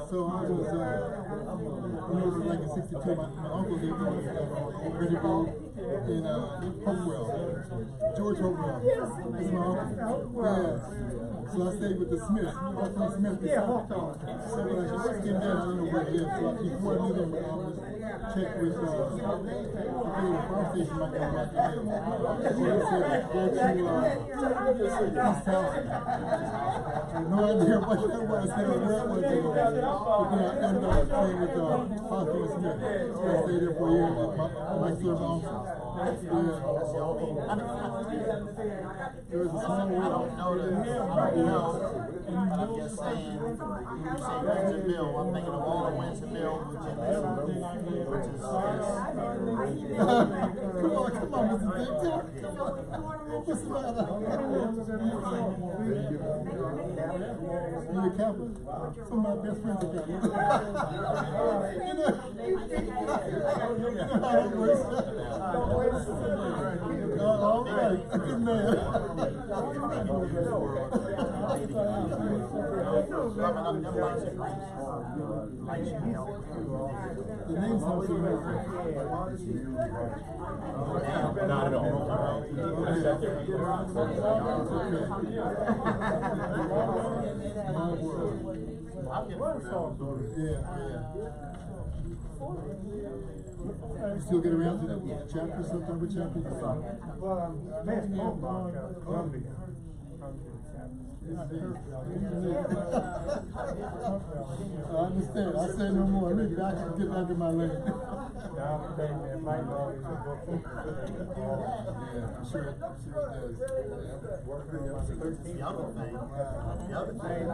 So I was, like in 62, my uncle lived in Hopewell. George Hopewell. That's my uncle. Yeah. So I stayed with the Smiths. Hawthorne Smith. Yeah, Hawthorne. So when I just came down, I don't know where they live. So before I knew them, I was checked with the fire station back in Rockingham. So he said, go to East Town. I had no idea what that was. I said, where it was. But then I ended up staying with Hawthorne Smith. So I stayed there for a year. My son also. Yeah. There was a small world. But I'm just saying, when you say Winston Mill, I'm thinking of all the Winston Mill, which is Come on, Mr. Victor. What's the matter? You're a Catholic? Some of my best friends are Catholic. You know how it works. All right, good man. The name sounds familiar. Not at all. My world. Yeah. You still get around to that chapter sometime? Which chapter? Well, I'm Columbia. I understand. I say no more. Maybe I can get back in my lane. Yeah, I'm sure it does. The other thing,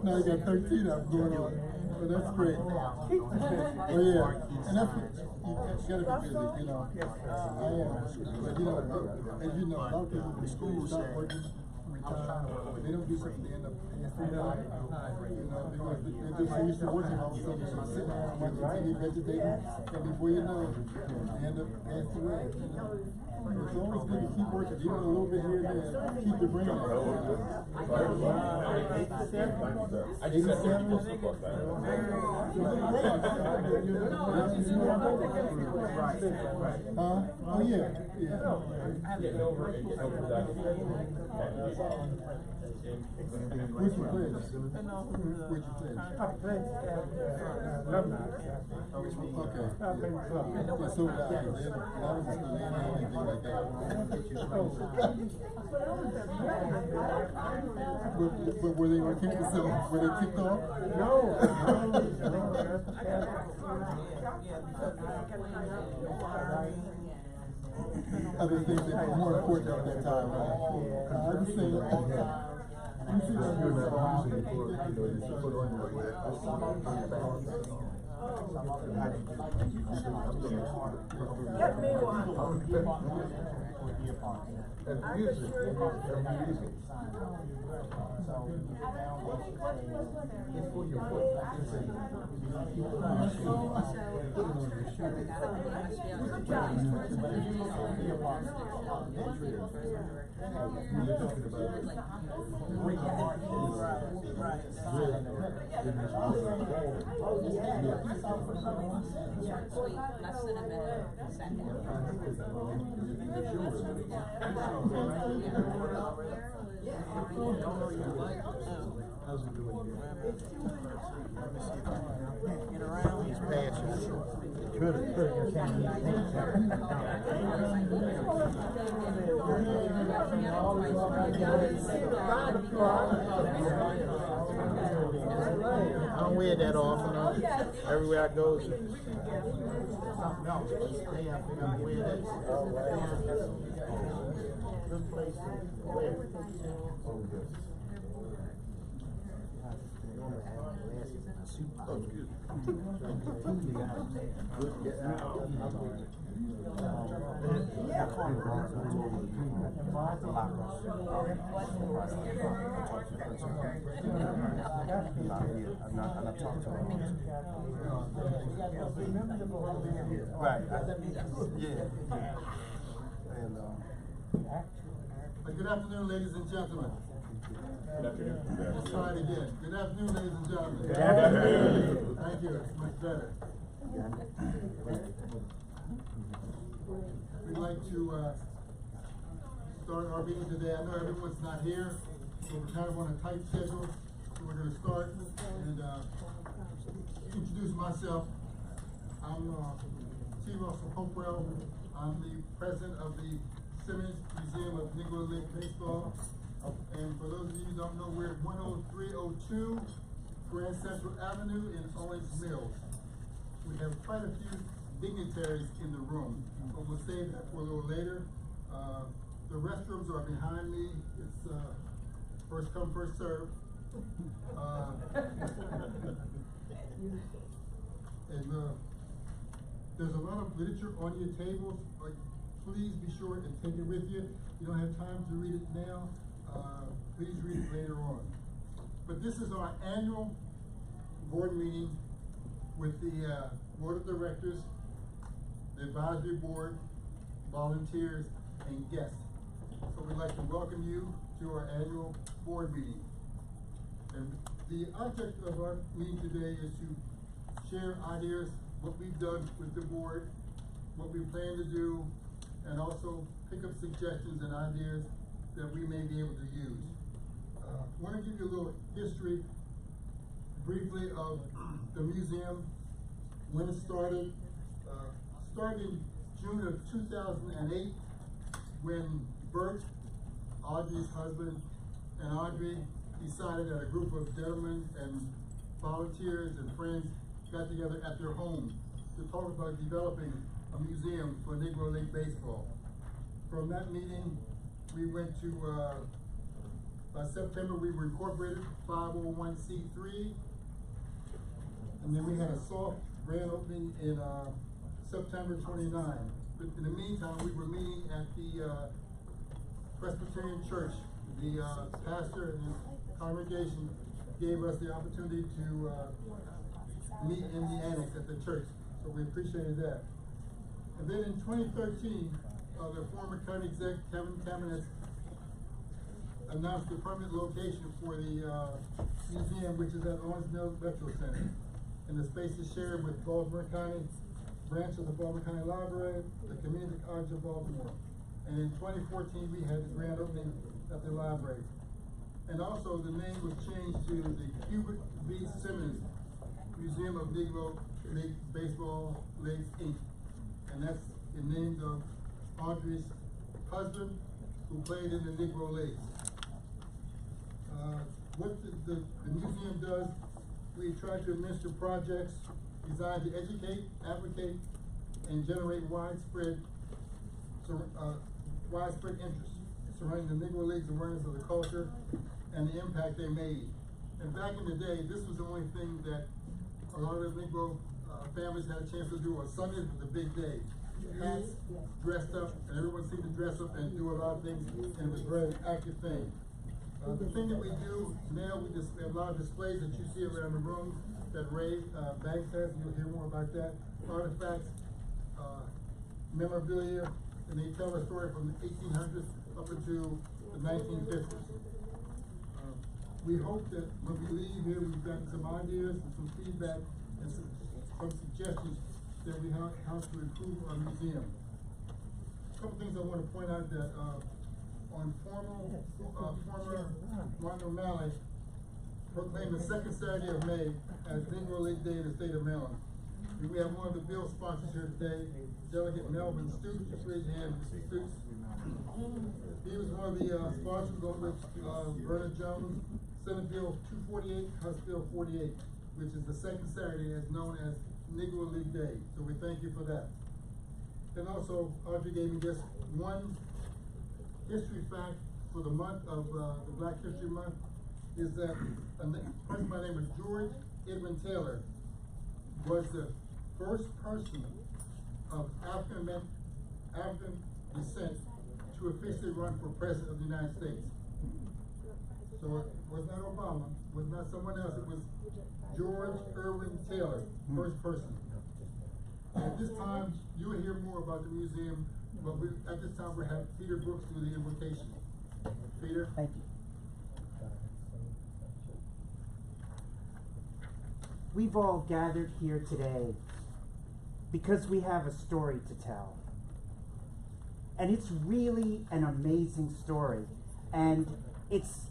Now you got 13 of them going on. But that's great. Oh yeah. And that's what you gotta be busy, you know. I am. But you know, as you know, a lot of people in school stop working, retire, they don't do something, they end up passing out. You know, because they're just so used to working all of a sudden, so sitting around watching TV, vegetating, and before you know it, they end up passed away. You know? It's always good to keep working, even a little bit here and there, keep your brain active. 87? Oh yeah. Where'd you play? Where'd you play? I played alumni. Okay. Yeah, so did I. I was just going to anything like that. But were they kicked themselves? Were they kicked off? No. Other things that were more important at that time, right? I understand. You see that you're not using it for And music. How's it doing here? get around these passes. I don't wear that often. Everywhere I go, no, today I think I'm wear that. Good place to wear. Right. Yeah. And Good afternoon, ladies and gentlemen. good afternoon. Let's try it again. Good afternoon, ladies and gentlemen. Good afternoon. Thank you. It's much better. We'd like to start our meeting today. I know everyone's not here, so we're kind of on a tight schedule. So we're going to start and introduce myself. I'm T. Russell Hopewell. I'm the president of the Simmons Museum of Negro League Baseball. And for those of you who don't know, we're at 10302 Grand Central Avenue in Owings Mills. We have quite a few dignitaries in the room, but we'll save that for a little later. The restrooms are behind me. It's first come, first serve. And There's a lot of literature on your tables, but please be sure and take it with you. You don't have time to read it now. Please read it later on. But this is our annual board meeting with the board of directors, the advisory board, volunteers, and guests. So we'd like to welcome you to our annual board meeting. And the object of our meeting today is to share ideas, what we've done with the board, what we plan to do, and also pick up suggestions and ideas that we may be able to use. I want to give you a little history briefly of the museum, when it started. Started in June of 2008 when Bert, Audrey's husband, and Audrey decided that a group of gentlemen and volunteers and friends got together at their home to talk about developing a museum for Negro League baseball. From that meeting, we went to, by September, we were incorporated 501c3, and then we had a soft grand opening in September 29. But in the meantime, we were meeting at the Presbyterian Church. The pastor and his congregation gave us the opportunity to meet in the annex at the church, so we appreciated that. And then in 2013, the former county exec, Kevin Kamenetz, announced the permanent location for the museum, which is at Owens Mills Retro Center. And the space is shared with Baltimore County, branch of the Baltimore County Library, the Community College of Baltimore. And in 2014, we had the grand opening at the library. And also the name was changed to the Herbert V. Simmons Museum of Negro League Baseball Leagues, Inc. And that's in name of Audrey's husband, who played in the Negro Leagues. What the museum does, we try to administer projects designed to educate, advocate, and generate widespread interest surrounding the Negro Leagues' awareness of the culture and the impact they made. And back in the day, this was the only thing that a lot of Negro families had a chance to do on Sundays. Was a big day. Hats, dressed up, and everyone seemed to dress up and do a lot of things, and it was a very active thing. The thing that we do now, we just have a lot of displays that you see around the room that Ray Banks has, and you'll hear more about that. Artifacts, memorabilia, and they tell a story from the 1800s up into the 1950s. We hope that when we leave here, we've gotten some ideas and some feedback and some suggestions that we have how to improve our museum. A couple things I want to point out that on former Martin O'Malley proclaimed the second Saturday of May as Negro League Day in the state of Maryland. And we have one of the bill sponsors here today, Delegate Melvin Stoops. Just raise your hand, Mr. Stoops. He was one of the sponsors along with Vernon Jones, Senate Bill 248, House Bill 48, which is the second Saturday as known as Negro League Day. So we thank you for that. And also, Audrey gave me just one history fact for the month of the Black History Month, is that a person by the name of George Edmund Taylor was the first person of African descent to officially run for president of the United States. So it was not Obama, it was not someone else, it was George Irwin Taylor, first person. At this time, you will hear more about the museum, but at this time we have Peter Brooks do the invocation. Peter? Thank you. We've all gathered here today because we have a story to tell. And it's really an amazing story. And it's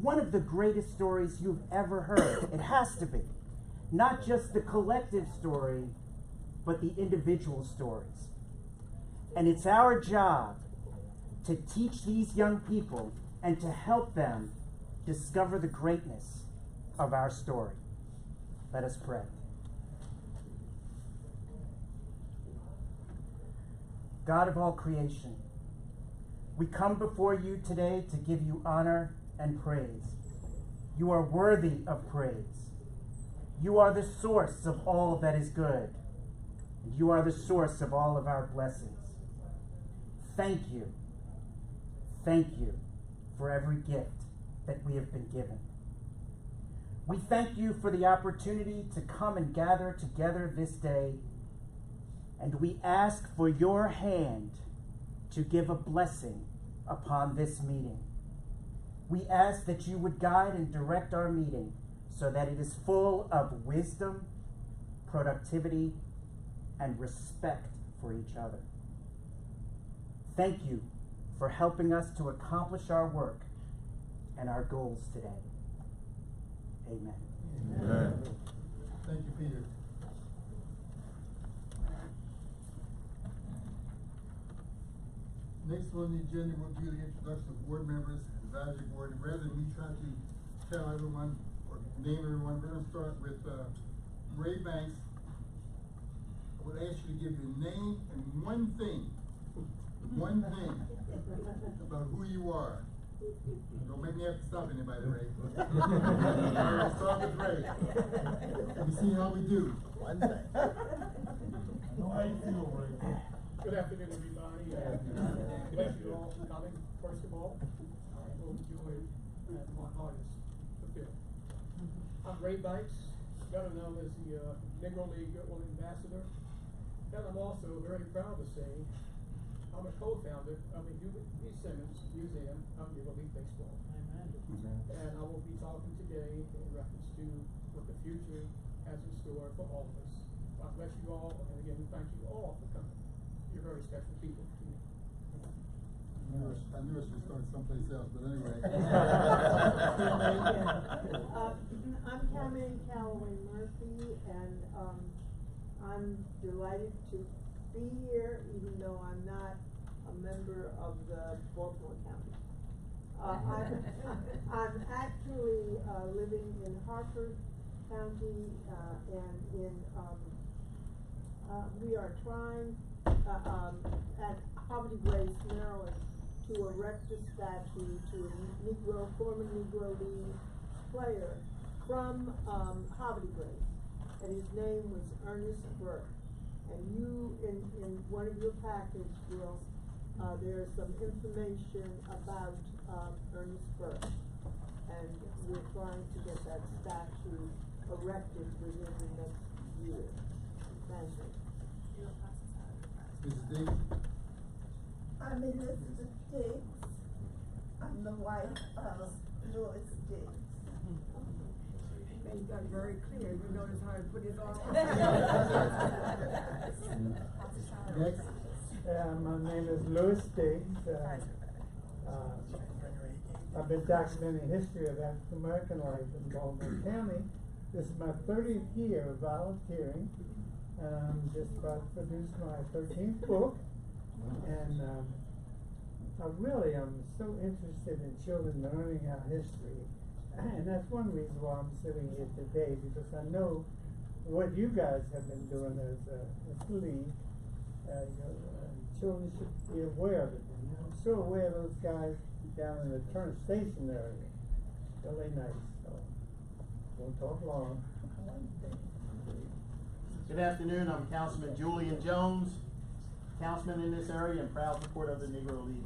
one of the greatest stories you've ever heard. It has to be. Not just the collective story, but the individual stories. And it's our job to teach these young people and to help them discover the greatness of our story. Let us pray. God of all creation, we come before you today to give you honor and praise. You are worthy of praise. You are the source of all that is good. and you are the source of all of our blessings. Thank you for every gift that we have been given. We thank you for the opportunity to come and gather together this day, and we ask for your hand to give a blessing upon this meeting. We ask that you would guide and direct our meeting so that it is full of wisdom, productivity, and respect for each other. Thank you for helping us to accomplish our work and our goals today. Amen. Amen. Thank you, Peter. Next on the agenda will be the introduction of board members, advisory board, and rather than me try to tell everyone or name everyone, we're going to start with Ray Banks. I would ask you to give your name and one thing about who you are. Don't make me have to stop anybody, Ray. I'll start with Ray. Let me see how we do. One thing. How you feel, Ray? Good afternoon, everybody. Thank you all for coming. First of all, I hope you enjoyed my heart is fulfilled. I'm Ray Banks, better known as the Negro League Ambassador, and I'm also very proud to say I'm a co-founder of the Simmons Museum of Negro League Baseball. And I will be talking today in reference to what the future has in store for all of us. God bless you all, and again, thank you all for coming. You're very special people to me. I knew I should start someplace else, but anyway. I'm Carmen Calloway Murphy, and I'm delighted to be here, even though I'm not a member of the Baltimore County. I'm actually living in Harford County, and we are trying at Harvey Grace, Maryland, to erect a statue to a former Negro League player from Harvey Grace, and his name was Ernest Burke. And you, in one of your package deals, there's some information about Ernest Burke, and we're trying to get that statue erected within the next year. Thank you. Mrs. Davis? I'm Elizabeth Diggs. I'm the wife of Louis Diggs. Made that very clear. You notice how I put it all. Next. My name is Louis Diggs. I've been documenting the history of African American life in Baltimore County. This is my 30th year of volunteering, and I'm just about to produce my 13th book. And I really am so interested in children learning our history, and that's one reason why I'm sitting here today, because I know what you guys have been doing as a league. Children should be aware of it. And I'm so aware of those guys down in the Turner Station area. Really nice. So, won't talk long. Good afternoon. I'm Councilman Julian Jones, councilman in this area and proud supporter of the Negro League.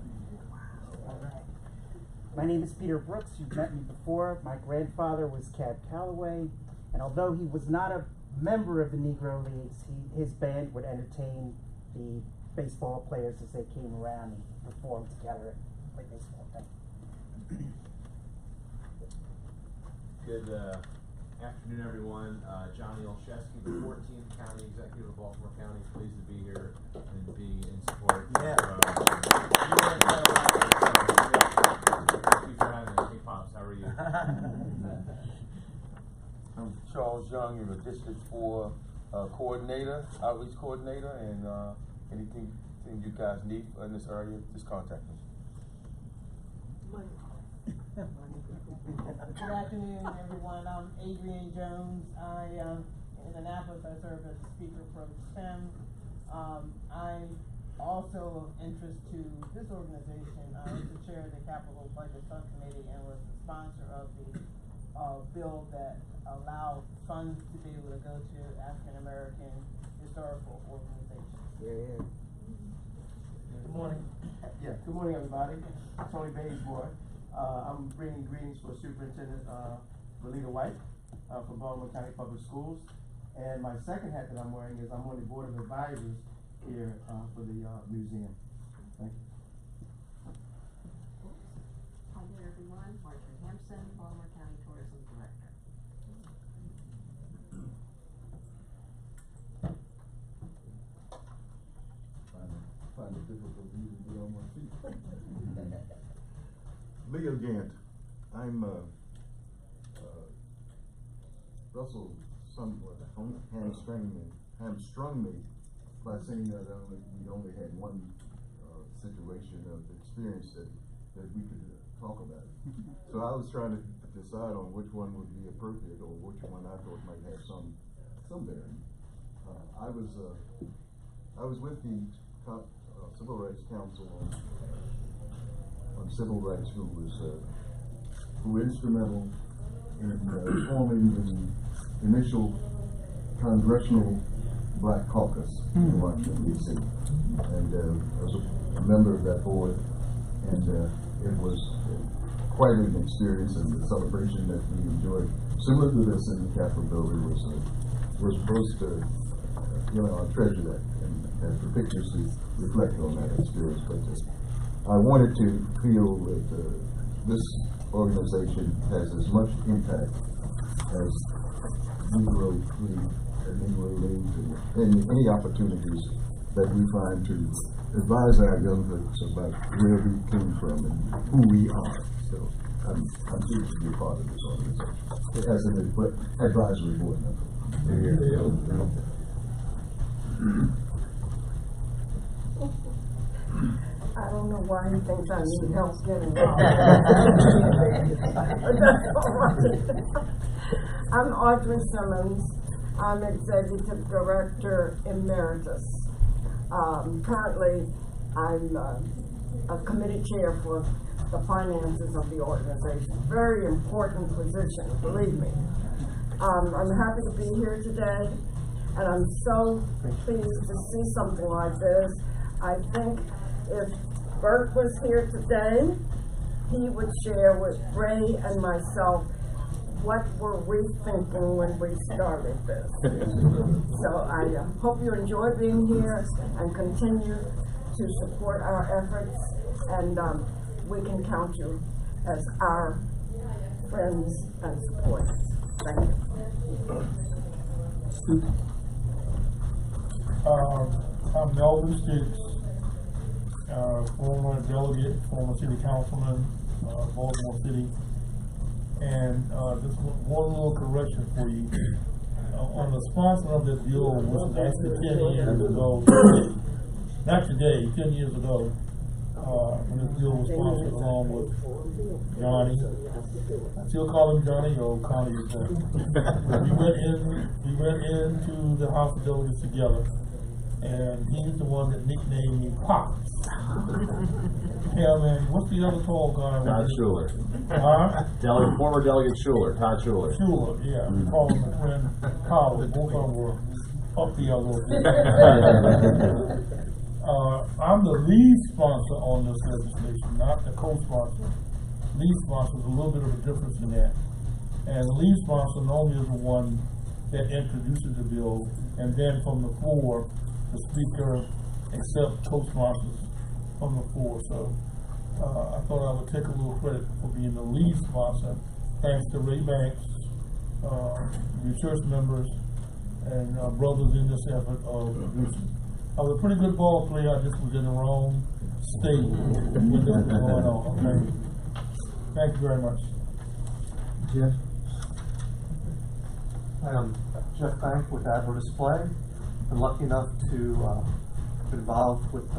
My name is Peter Brooks. You've met me before. My grandfather was Cab Calloway, and although he was not a member of the Negro Leagues, his band would entertain the baseball players as they came around and performed together and play baseball. Good afternoon, everyone. Johnny Olszewski, the 14th County Executive of Baltimore County. Pleased to be here and be in support. Yeah. Thank you for having us. Hey, Pops, how are you? I'm Charles Young, I'm a District 4 coordinator, outreach coordinator, and anything you guys need in this area, just contact me. Good afternoon, everyone. I'm Adrian Jones. In Annapolis, I serve as the Speaker Pro Tem. I'm also of interest to this organization. I was the chair of the Capital Budget Subcommittee and was the sponsor of the bill that allowed funds to be able to go to African American historical organizations. Yeah. Good morning. Yeah, good morning, everybody. Tony Baysboy. I'm bringing greetings for Superintendent Valita White from Baltimore County Public Schools. And my second hat that I'm wearing is I'm on the Board of Advisors here for the museum. Thank you. Hi there, everyone. Marjorie Hampson, Baltimore County Tourism Director. Find it difficult for you to get on my feet. Leo Gant. I'm Russell somewhat hamstrung me by saying that we only had one situation of experience that we could talk about. So I was trying to decide on which one would be appropriate or which one I thought might have some bearing. I was with the Civil Rights Council on civil rights, who were instrumental in forming the initial Congressional Black Caucus in Washington, D.C. And I was a member of that board, and it was quite an experience, and the celebration that we enjoyed, similar to this in the Capitol building, was supposed to, I treasure that and for pictures to reflect on that experience. But I wanted to feel that this organization has as much impact as Negro League and any opportunities that we find to advise our young folks about where we came from and who we are. So I'm pleased to be a part of this organization as an advisory board member. I don't know why he thinks I need help getting out. That's all right. I'm Audrey Simmons. I'm Executive Director Emeritus. Currently, I'm a committee chair for the finances of the organization. Very important position, believe me. I'm happy to be here today, and I'm so pleased to see something like this. I think if Bert was here today, he would share with Ray and myself what were we thinking when we started this. So I hope you enjoy being here and continue to support our efforts, and we can count you as our friends and supporters. Thank you. I'm Melvin Sticks, former delegate, former city councilman, Baltimore City. And just one little correction for you. On the sponsor of this bill, which was actually 10 years ago, not today, 10 years ago, when this bill was sponsored along with Johnny. I still call him Johnny, or Connie is there. We went into the House of Delegates together, and he's the one that nicknamed me Pops. Yeah, man. What's the other tall guy? Todd Schuler. Huh? Former Delegate Schuler, Todd Schuler. Schuler, yeah. We call him the twin Howard. Both of them were up the other. I'm the lead sponsor on this legislation, not the co-sponsor. Lead sponsor is a little bit of a difference in that. And the lead sponsor normally is the one that introduces the bill, and then from the floor, the speaker accepts co-sponsors from the floor. So I thought I would take a little credit for being the lead sponsor, thanks to Ray Banks, your church members, and brothers in this effort of producing. I was a pretty good ball player, I just was in the wrong state when this was going on. Okay? Thank you very much. Jeff. Jeff Bank with Adler Display. Been lucky enough to be involved with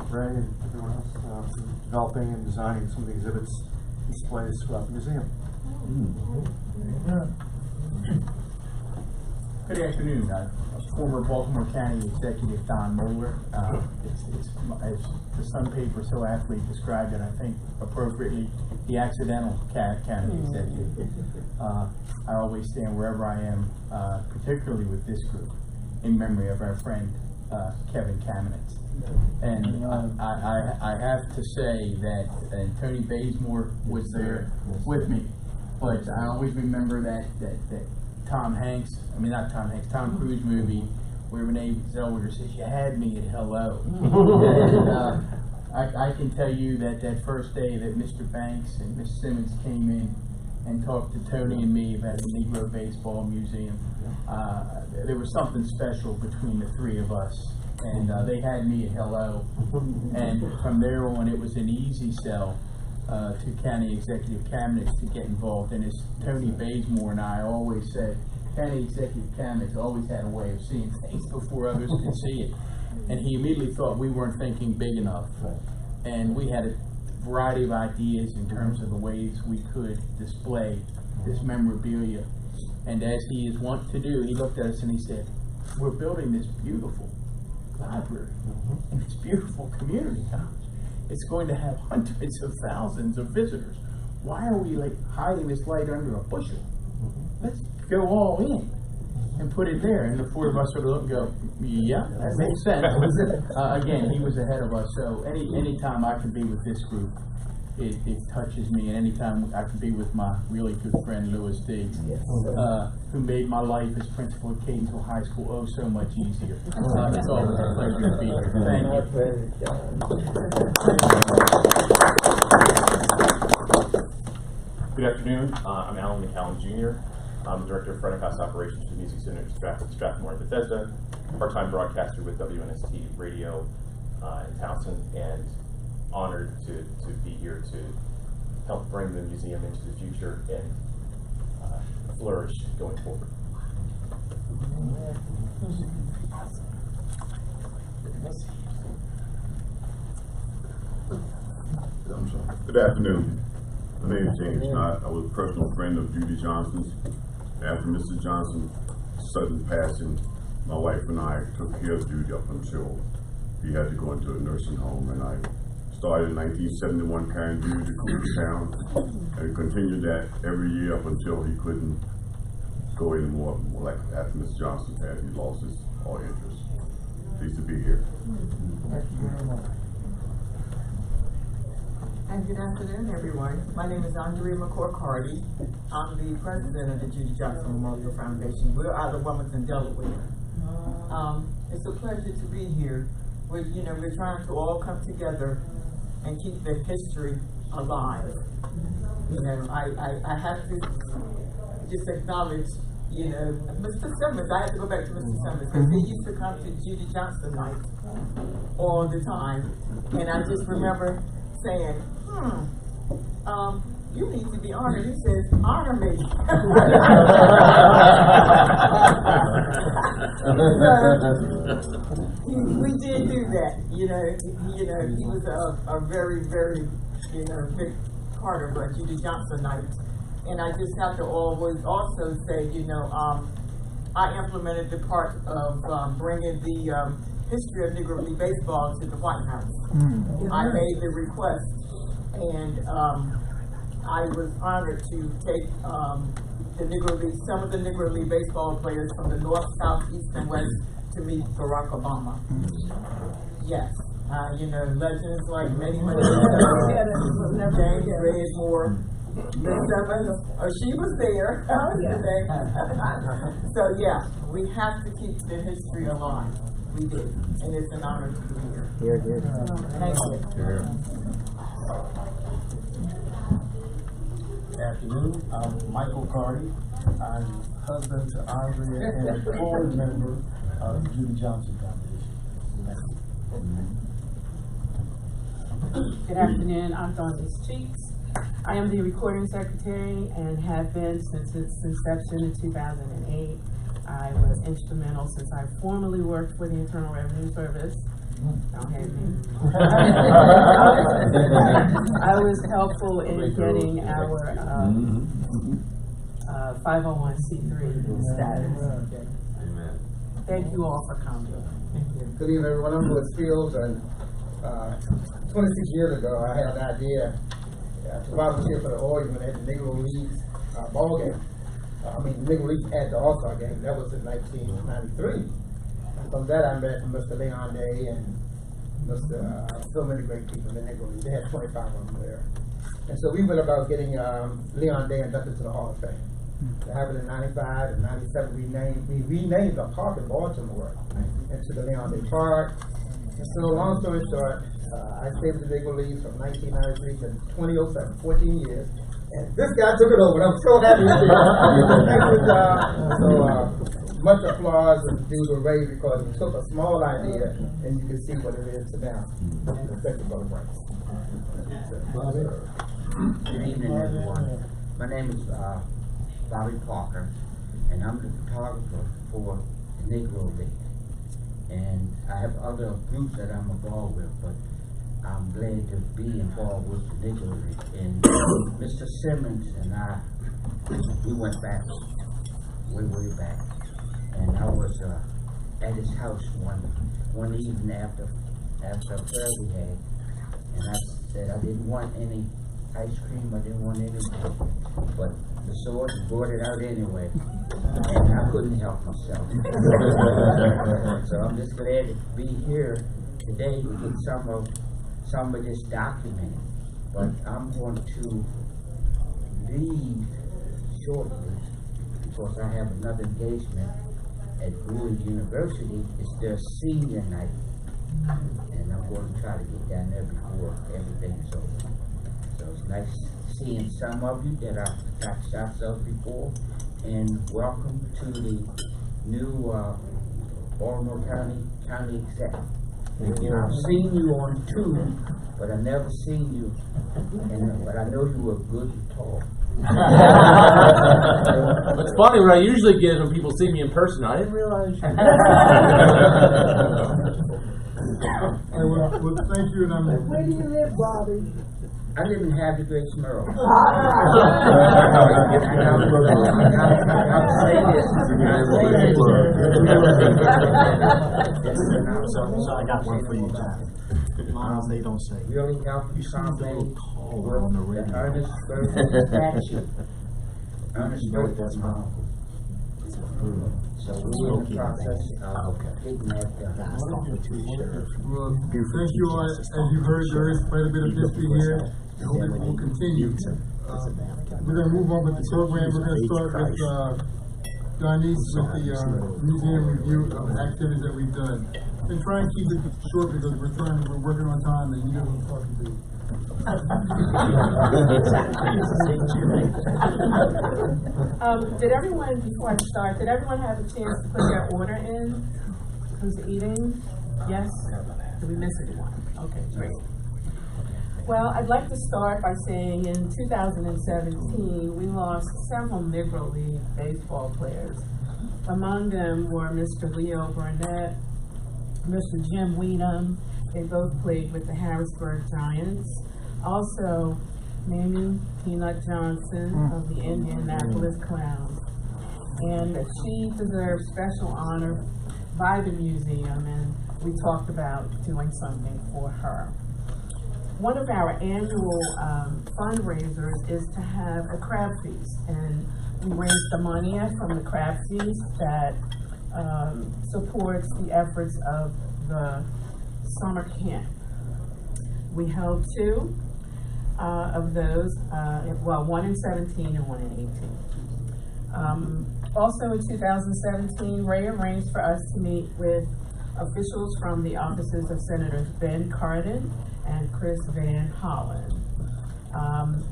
Ray and everyone else in developing and designing some of the exhibits and displays throughout the museum. Good afternoon. Former Baltimore County Executive Don Moeller. As the Sun paper so aptly described it, I think appropriately, the accidental county executive. I always stand wherever I am, particularly with this group, in memory of our friend Kevin Kamenetz. And I have to say that, and Tony Bazemore was there with me, but I always remember that Tom Cruise movie where Renee Zellweger says, "You had me at hello." And I can tell you that first day that Mr. Banks and Miss Simmons came in and talked to Tony and me about the Negro Baseball Museum, there was something special between the three of us. And they had me at hello. And from there on, it was an easy sell to county executive cabinets to get involved. And as Tony Bazemore and I always said, county executive cabinets always had a way of seeing things before others could see it. And he immediately thought we weren't thinking big enough. And we had a variety of ideas in terms of the ways we could display this memorabilia. And as he is wont to do, he looked at us and he said, "We're building this beautiful library in this beautiful community college. It's going to have hundreds of thousands of visitors. Why are we like hiding this light under a bushel? Let's go all in and put it there." And the four of us sort of look and go, "Yeah, that makes sense." Again, he was ahead of us. So anytime I can be with this group, it touches me. And anytime I can be with my really good friend Louis Diggs, who made my life as principal at Catonsville High School so much easier. It's always a pleasure to be here. Thank you. Good afternoon. I'm Alan McCallum Jr. I'm the Director of Front of House Operations for the Music Center at Strathmore and Bethesda, part-time broadcaster with WNST Radio in Towson, and honored to be here to help bring the museum into the future and flourish going forward. Good afternoon. My name is James Knott. I was a personal friend of Judy Johnson's. After Mrs. Johnson's sudden passing, my wife and I took care of Judy up until he had to go into a nursing home, and I started in 1971 carrying Judy to Cooperstown and continued that every year up until he couldn't go anymore. Like after Mrs. Johnson had, he lost his all interest. Pleased to be here. Thank you very much. And good afternoon, everyone. My name is Andrea McCourt-Carty. I'm the president of the Judy Johnson Memorial Foundation. We're out of Wilmington, Delaware. It's a pleasure to be here. We're trying to all come together and keep the history alive. I have to just acknowledge, Mr. Simmons. I have to go back to Mr. Simmons because he used to come to Judy Johnson night all the time, and I just remember saying, "You need to be honored." He says, "Honor me." We did do that. He was a very, very, big part of Judy Johnson night. And I just have to always also say, I implemented the part of bringing the history of Negro League baseball to the White House. I made the request, and I was honored to take some of the Negro League baseball players from the North, South, East, and West to meet Barack Obama. Yes, legends like many James Redmore, Miss Simmons, she was there. So yeah, we have to keep the history alive. We do, and it's an honor to be here. Thank you. Good afternoon. I'm Michael Carty. I'm husband to Andrea and a board member of the Judy Johnson Foundation. Good afternoon. I'm Dorothy Cheeks. I am the recording secretary and have been since its inception in 2008. I was instrumental since I formerly worked for the Internal Revenue Service. Don't hate me. I was helpful in getting our 501c3 status. Thank you all for coming. Good evening, everyone. I'm Louis Fields, and 26 years ago, I had an idea to volunteer for the Oilsmen at the Negro League ball game. The Negro League had the All-Star game. That was in 1993. from that I met Mr. Leon Day and so many great people in the Negro League. They had 25 of them there. And so we went about getting Leon Day inducted to the Hall of Fame. It happened in 95 and 97. We renamed a park in Baltimore into the Leon Day Park. And so long story short, I stayed with the Negro League from 1993 to 2007, 14 years. And this guy took it over, and I'm so happy with it. Much applause and due to Ray because he took a small idea and you can see what it is now. Thank you, Brother Frank. Good evening, everyone. My name is Bobby Parker, and I'm the photographer for the Negro League. And I have other groups that I'm involved with, but I'm glad to be involved with the Negro League. And Mr. Simmons and I, we went back, way back. And I was at his house one evening after a prayer we had, and I said I didn't want any ice cream, I didn't want anything, but the sword brought it out anyway, and I couldn't help myself. So I'm just glad to be here today to get some of this documented. But I'm going to leave shortly because I have another engagement at Bowie University. It's their senior night, and I'm going to try to get down there before everything is over. So it's nice seeing some of you that I've got shots of before, and welcome to the new Baltimore County Exec. I've seen you on tour, but I've never seen you, but I know you were good to talk. What's funny, what I usually get is when people see me in person, I didn't realize you. Well, thank you, and Where do you live, Bobby? I live in Happy Grace, Maryland. Oh, So I got one for you, John. They don't say. Really help you someday on the radio. Ernest statue. Ernest that's my uncle. So we're in the process of getting that done. Well, thank you all. As you heard, there is quite a bit of history here. I hope it will continue. We're going to move on with the program. We're going to start with Donnice with the museum review of activities that we've done. And try and keep it short because we're working on time and you know what I'm talking to. Did everyone, before I start, did everyone have a chance to put their order in? Who's eating? Yes? Did we miss anyone? Okay, great. Well, I'd like to start by saying in 2017, we lost several Negro League baseball players. Among them were Mr. Leo Burnett, Mr. Jim Weedham. They both played with the Harrisburg Giants. Also, Mamie Peanut Johnson of the Indianapolis Clowns. And she deserves special honor by the museum, and we talked about doing something for her. One of our annual fundraisers is to have a crab feast, and we raise the money from the crab feast that supports the efforts of the summer camp. We held two of those, well, one in 17 and one in 18. Also in 2017, Ray arranged for us to meet with officials from the offices of Senators Ben Cardin and Chris Van Hollen.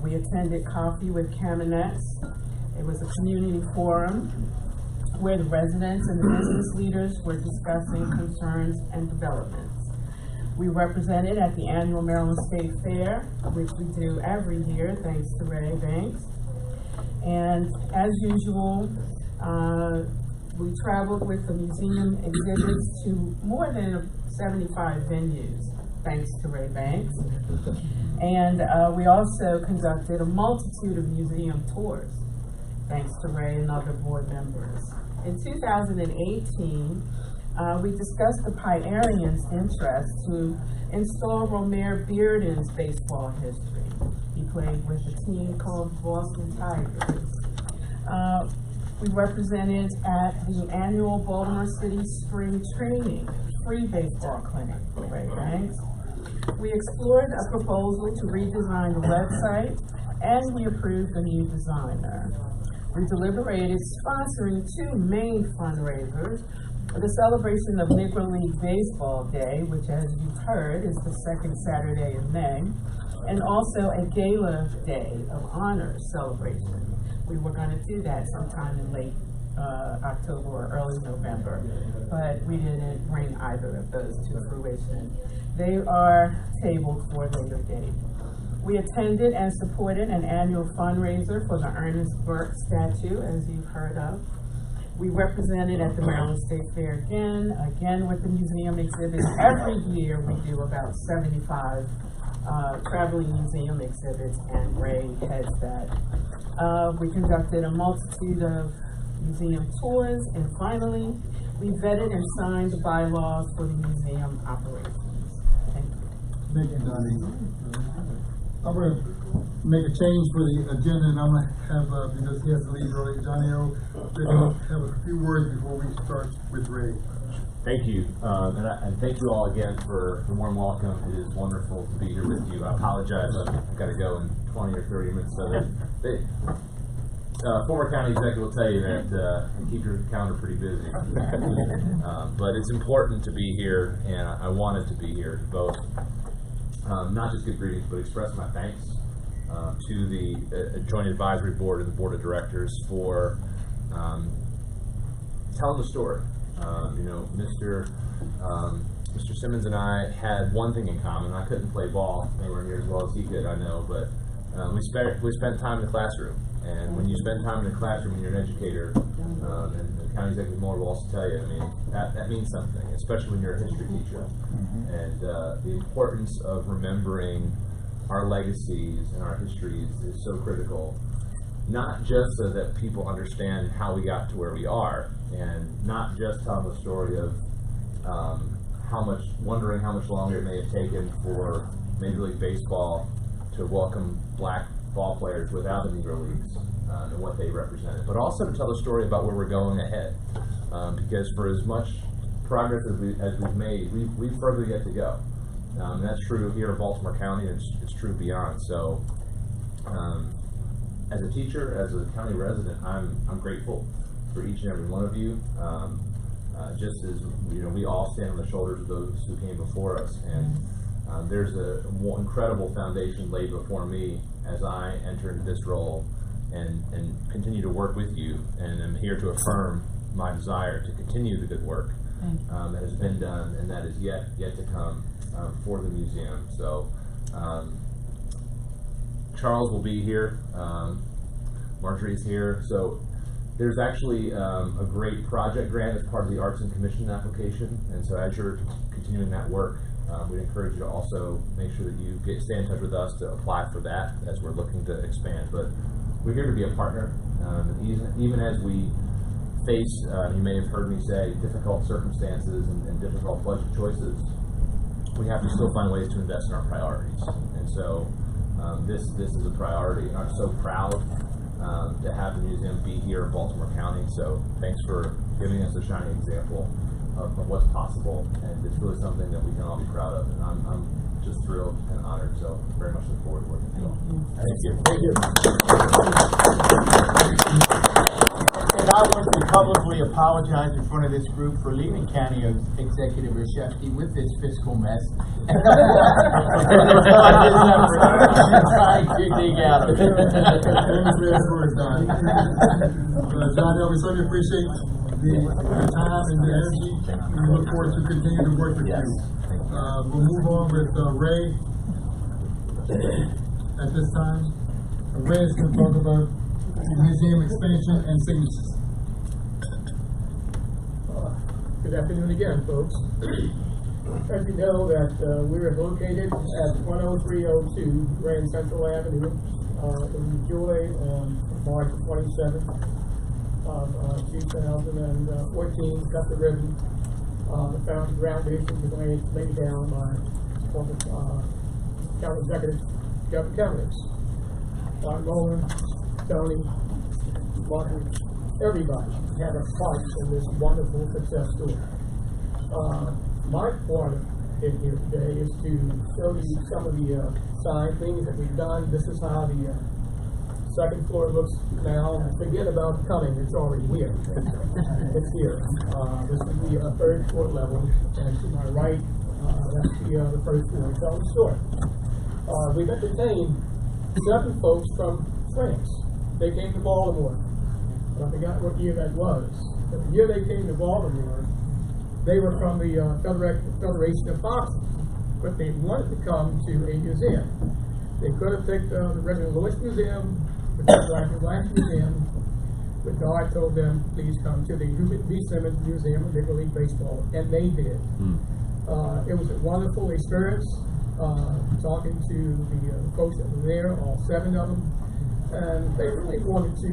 We attended Coffee with Caminets. It was a community forum where the residents and the business leaders were discussing concerns and developments. We represented at the annual Maryland State Fair, which we do every year, thanks to Ray Banks. And as usual, we traveled with the museum exhibits to more than 75 venues, thanks to Ray Banks. And we also conducted a multitude of museum tours, thanks to Ray and other board members. In 2018, we discussed the Pierians' interest to install Romare Bearden's baseball history. He played with a team called Boston Tigers. We represented at the annual Baltimore City Spring Training free baseball clinic for Ray Banks. We explored a proposal to redesign the website, and we approved a new designer. We deliberated sponsoring two main fundraisers: the celebration of Negro League Baseball Day, which, as you've heard, is the second Saturday in May, and also a Gala Day of Honor celebration. We were going to do that sometime in late October or early November, but we didn't bring either of those to fruition. They are tabled for a later date. We attended and supported an annual fundraiser for the Ernest Burke statue, as you've heard of. We represented at the Maryland State Fair again with the museum exhibits. Every year we do about 75 traveling museum exhibits, and Ray heads that. We conducted a multitude of museum tours, and finally, we vetted and signed the bylaws for the museum operations. Thank you. Thank you, Donnie. I'm going to make a change for the agenda, and I'm going to have, because he has to leave early, Johnny O, we're going to have a few words before we start with Ray. Thank you, and thank you all again for the warm welcome. It is wonderful to be here with you. I apologize, I've got to go in 20 or 30 minutes, so former county executive will tell you that keep your calendar pretty busy. But it's important to be here, and I wanted to be here to both not just give greetings, but express my thanks to the Joint Advisory Board and the Board of Directors for telling the story. You know, Mr. Simmons and I had one thing in common. I couldn't play ball anywhere near as well as he could, I know, but we spent time in the classroom. And when you spend time in the classroom and you're an educator, and the county executive Moore will also tell you, I mean, that means something, especially when you're a history teacher. And the importance of remembering our legacies and our histories is so critical, not just so that people understand how we got to where we are, and not just telling the story of wondering how much longer it may have taken for Major League Baseball to welcome black ball players without the Negro Leagues and what they represented, but also to tell the story about where we're going ahead. Because for as much progress as we've made, we've further yet to go. And that's true here in Baltimore County, and it's true beyond. So, as a teacher, as a county resident, I'm grateful for each and every one of you. Just as we all stand on the shoulders of those who came before us, and there's an incredible foundation laid before me as I enter into this role and continue to work with you, and I'm here to affirm my desire to continue the good work that has been done and that is yet to come for the museum. So Charles will be here, Marjorie's here, so there's actually a great project grant as part of the Arts and Commission application, and so as you're continuing that work, we'd encourage you to also make sure that you stay in touch with us to apply for that as we're looking to expand. But we're here to be a partner, even as we face, you may have heard me say, difficult circumstances and difficult budget choices, we have to still find ways to invest in our priorities. And so this is a priority, and I'm so proud to have the museum be here in Baltimore County. So thanks for giving us a shining example of what's possible, and it's really something that we can all be proud of, and I'm just thrilled and honored, so very much look forward to working with you all. Thank you. Thank you. And I want to publicly apologize in front of this group for leaving County Executive Reshevsky with this fiscal mess. Trying to dig out of it. John, we certainly appreciate the time and the energy, and we look forward to continue to work with you. We'll move on with Ray at this time. Ray is going to talk about the museum expansion and signatures. Good afternoon again, folks. As you know that we're located at 10302 Grand Central Avenue. Enjoy on March 27th of 2014, cut the ribbon. The foundation was laid down by former County Executive Governor Cabinet. Martin Mullen, Tony, Martin everybody had a part in this wonderful success story. My part in here today is to show you some of the side things that we've done. This is how the second floor looks now. Forget about coming, it's already here. It's here. This is the third floor level, and to my right, that's the first floor. Tell the story. We've entertained 7 folks from France. They came to Baltimore. I forgot what year that was. But the year they came to Baltimore, they were from the Federation of Boxing, but they wanted to come to a museum. They could have picked the Reginald Lewis Museum, the Black and White Museum, but God told them, please come to the Herbert B. Simmons Museum of Negro League Baseball, and they did. It was a wonderful experience, talking to the folks that were there, all 7 of them, and they really wanted to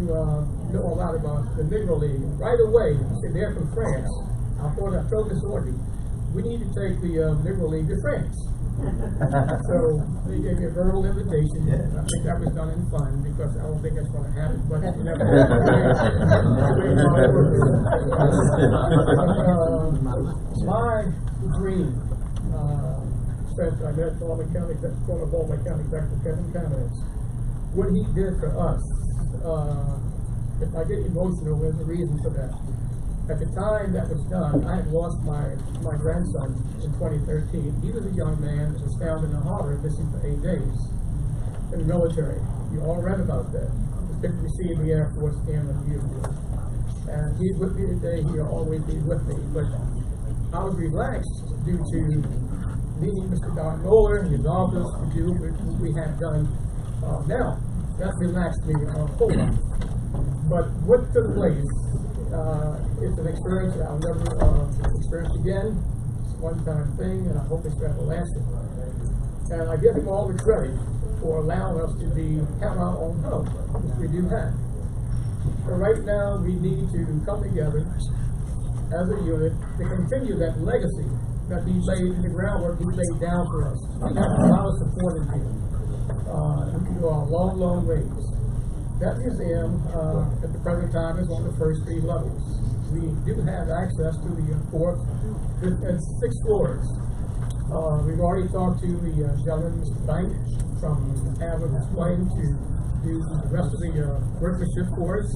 know a lot about the Negro League. And right away, they're from France. I thought I told this already, we need to take the Negro League to France. So they gave me a verbal invitation. I think that was done in fun because I don't think that's going to happen. But you never my dream, since I met former Baltimore County Executive Kevin Cummings, what he did for us. If I get emotional, there's a reason for that. At the time that was done, I had lost my grandson in 2013. He was a young man that was found in the harbor missing for 8 days in the military. You all read about that. He was received the Air Force and the Navy. And he's with me today. He'll always be with me. But I was relaxed due to meeting Mr. Don Moeller and his office to do what we had done. Now, that relaxed me a whole lot. But what took place, it's an experience that I'll never experience again. It's a one-time thing, and I hope it's everlasting. And I give him all the credit for allowing us to have our own home, which we do have. But right now, we need to come together as a unit to continue that legacy that he laid in the groundwork he laid down for us. We have a lot of support in here. We can go a long, long ways. That museum, at the present time, is on the first 3 levels. We do have access to the 4th and 6th floors. We've already talked to the gentleman, Mr. Bank, from Herbert Display to do the rest of the workmanship for us.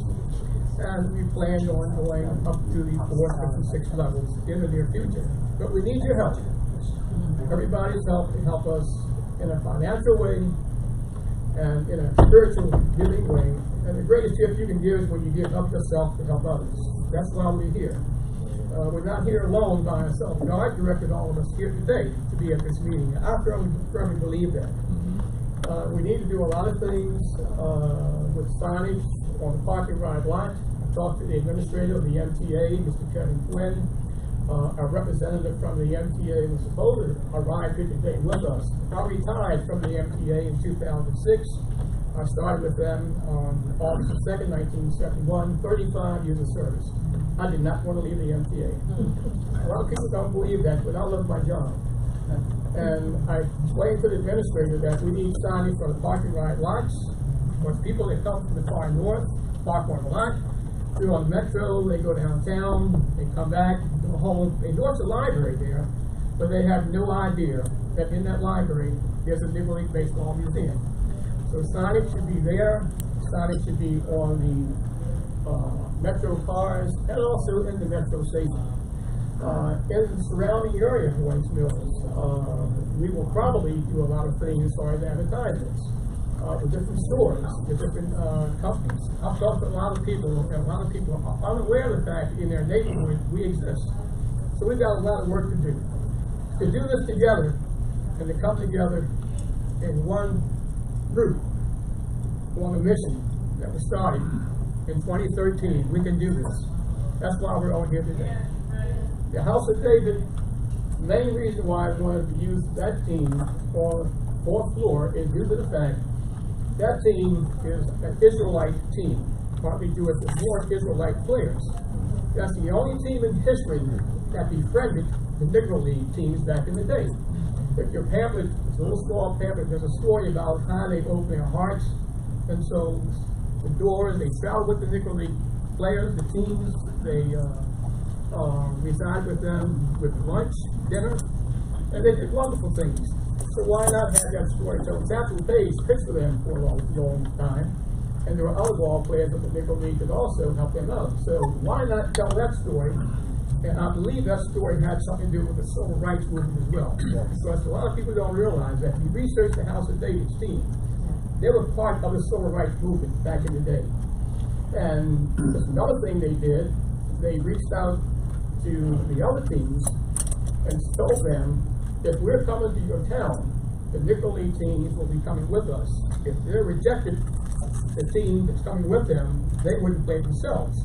And we plan on going up to the 4th, 5th, and 6th levels in the near future. But we need your help. Everybody's help to help us in a financial way and in a spiritual giving way. And the greatest gift you can give is when you give up yourself to help others. That's why we're here. We're not here alone by ourselves. God directed all of us here today to be at this meeting. I firmly believe that. We need to do a lot of things with signage on the parking ride lot. I talked to the administrator of the MTA, Mr. Kevin Quinn. A representative from the MTA was supposed to arrive here today with us. I retired from the MTA in 2006. I started with them on August 2nd, 1971, 35 years of service. I did not want to leave the MTA. A lot of people don't believe that, but I love my job. And I explained to the administrator that we need signage for the parking ride lots. For people that come from the far north, park on the lot. They're on the metro, they go downtown, they come back, go home. They know it's a library there, but they have no idea that in that library there's a Negro League Baseball museum. So signage should be there. Signage should be on the metro cars and also in the metro station. In the surrounding area of Wayne's Mills, we will probably do a lot of things as far as advertisements. With different stores, with different companies. I've talked to a lot of people, and a lot of people are unaware of the fact that in their neighborhood we exist. So we've got a lot of work to do. To do this together, and to come together in one group on a mission that was started in 2013, we can do this. That's why we're all here today. The House of David, the main reason why I wanted to use that team on the 4th floor is due to the fact that team is an Israelite team, partly due to more Israelite players. That's the only team in history that befriended the Negro League teams back in the day. If your pamphlet, it's a little small pamphlet, there's a story about how they opened their hearts and so the doors, they traveled with the Negro League players, the teams, they reside with them with lunch, dinner, and they did wonderful things. So why not have that story? So Samuel Page pitched for them for a long time, and there were other ball players at the Negro League that also helped them out. So why not tell that story? And I believe that story had something to do with the civil rights movement as well. Because a lot of people don't realize that if you research the House of David's team, they were part of the civil rights movement back in the day. And another thing they did, they reached out to the other teams and told them, if we're coming to your town, the Negro League teams will be coming with us. If they're rejected, the team that's coming with them, they wouldn't play themselves.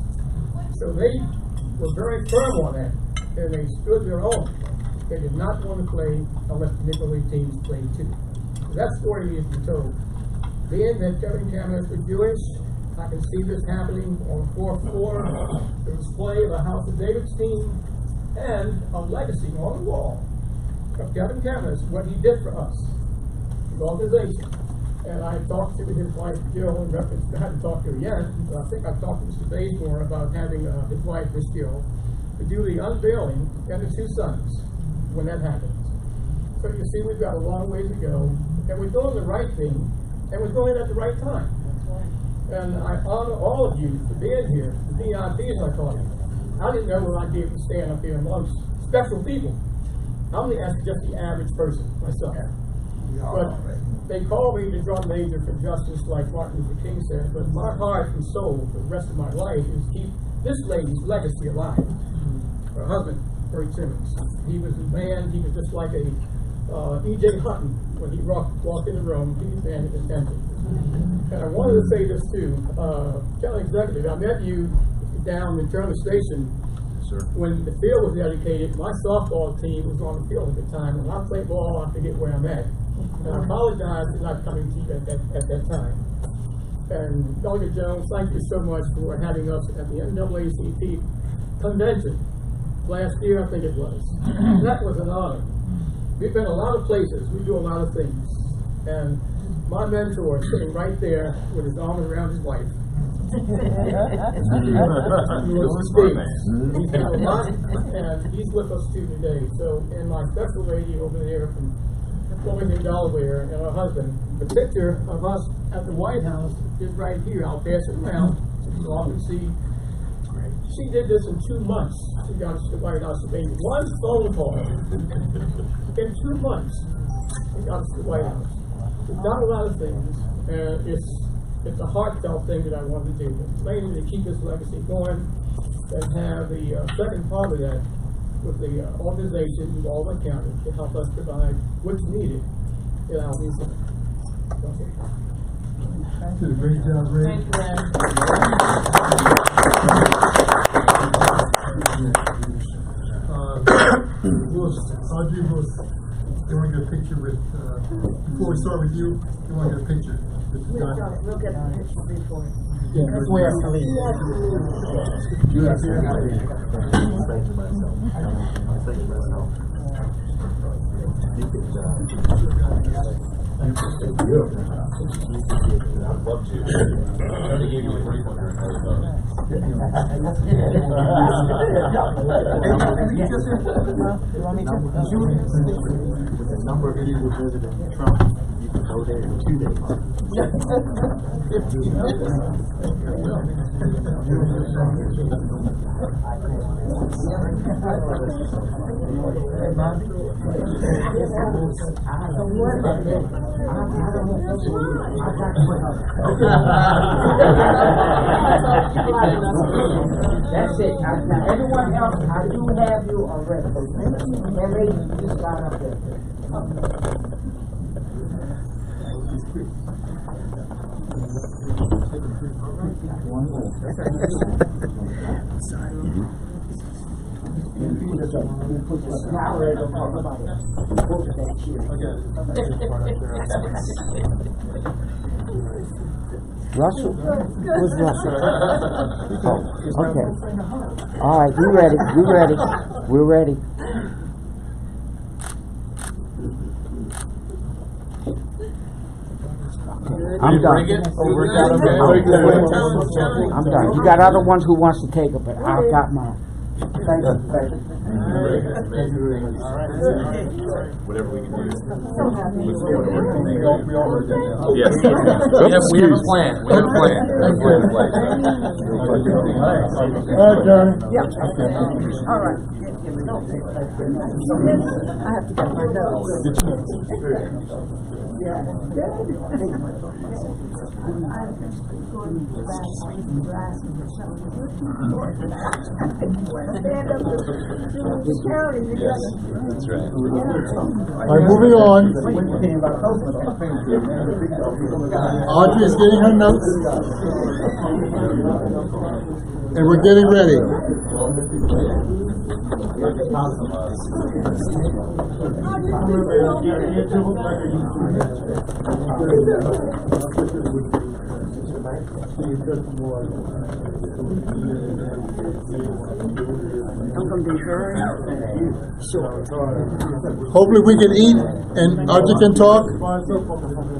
So they were very firm on that, and they stood their own. They did not want to play unless the Negro League teams played too. So that story needs to be told. Being that Kevin Cameron was Jewish, I can see this happening on the fourth floor, the display of the House of David's team, and a legacy on the wall of Kevin Cameron, what he did for us, the organization. And I talked to his wife Jill in reference, I haven't talked to her yet, but I think I talked to Mr. Bazemore about having his wife Miss Jill to do the unveiling and the two sons when that happens. So you see, we've got a long way to go, and we're doing the right thing, and we're doing it at the right time. And I honor all of you for being here, the VIPs I call you. I didn't know where I'd be able to stand up here amongst special people. I'm just the average person myself. But they call me the drum major for justice, like Martin Luther King said, but my heart and soul for the rest of my life is to keep this lady's legacy alive. Her husband, Herbert Simmons, he was a man, he was just like a E.J. Hutton. When he walked in the room, he was man of attention. And I wanted to say this too, County Executive, I met you down in Turner Station. When the field was dedicated, my softball team was on the field at the time. When I played ball, I forget where I'm at. And I apologize for not coming to you at that time. And Dr. Jones, thank you so much for having us at the NAACP convention last year, I think it was. That was an honor. We've been a lot of places. We do a lot of things. And my mentor is sitting right there with his arm around his wife. He's done a lot, and he's with us too today. So, and my special lady over there from Wilmington, Delaware, and her husband. The picture of us at the White House is right here. I'll pass it around so you all can see. She did this in 2 months. She got us to the White House. She made one phone call. In 2 months, she got us to the White House. We've done a lot of things, and it's a heartfelt thing that I wanted to do. It's mainly to keep this legacy going and have the second part of that with the organization in Baltimore County to help us provide what's needed in our museum. Did a great job, Ray. Thank you, Ray. Audrey, you want to get a picture with, before we start with you, you want to get a picture with the guy? We'll get a picture before. Yeah, that's where I have to leave. You have to leave. Thank you myself. Thank you myself. You could, I'd love to. I already gave you a brief on your You want me to? With the number of people visiting Trump, you can go there in 2 days. That's it. Now, everyone else, I do have you already. And ladies, just line up there. One more. Now, we're going to talk about it. Russell? Who's Russell? Oh, okay. All right, we ready. We ready. We're ready. I'm done. I'm done. You got other ones who wants to take it, but I've got mine. Thank you. Whatever we can do. Yes. We have a plan. We have a plan. All right, Johnny. Yeah. All right. I have to get my notes. That's right. All right, moving on. Audrey is getting her notes. And we're getting ready. I'm going to be very short. Hopefully we can eat and Audrey can talk.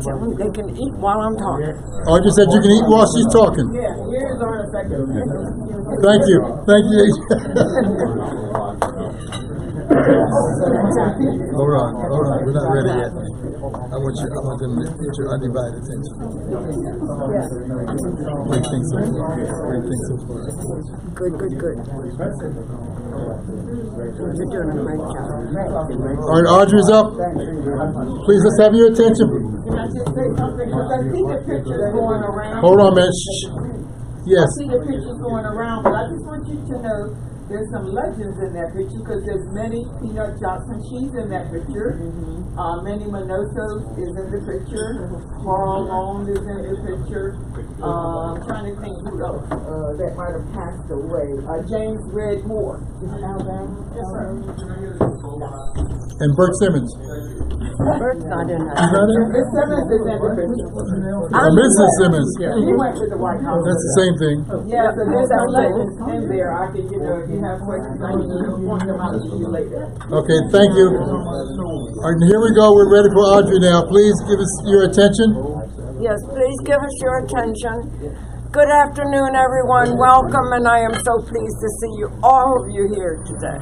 Tell them they can eat while I'm talking. Audrey said you can eat while she's talking. Yeah, ears aren't affected. Thank you. Thank you. Hold on. We're not ready yet. I want them to get your undivided attention. Great things so far. Great things so far. Good. You're doing a great job. All right, Audrey's up. Please, let's have your attention. Can I just say something? Because I see the pictures going around. Hold on, man. Shh. Yes. I see the pictures going around, but I just want you to know there's some legends in that picture because there's Minnie Peanut Johnson. She's in that picture. Minnie Minoso is in the picture. Carl Long is in the picture. I'm trying to think who else that might have passed away. James Red Moore. Is in Alabama? Yes, sir. And Bert Simmons. Bert's not in that. He's not in? Miss Simmons is in the picture. Mrs. Simmons. He went to the White House. That's the same thing. Yeah, so there's some legends in there. I can, if you have questions, I can point them out to you later. Okay, thank you. All right, here we go. We're ready for Audrey now. Please give us your attention. Yes, please give us your attention. Good afternoon, everyone. Welcome, and I am so pleased to see you, all of you here today.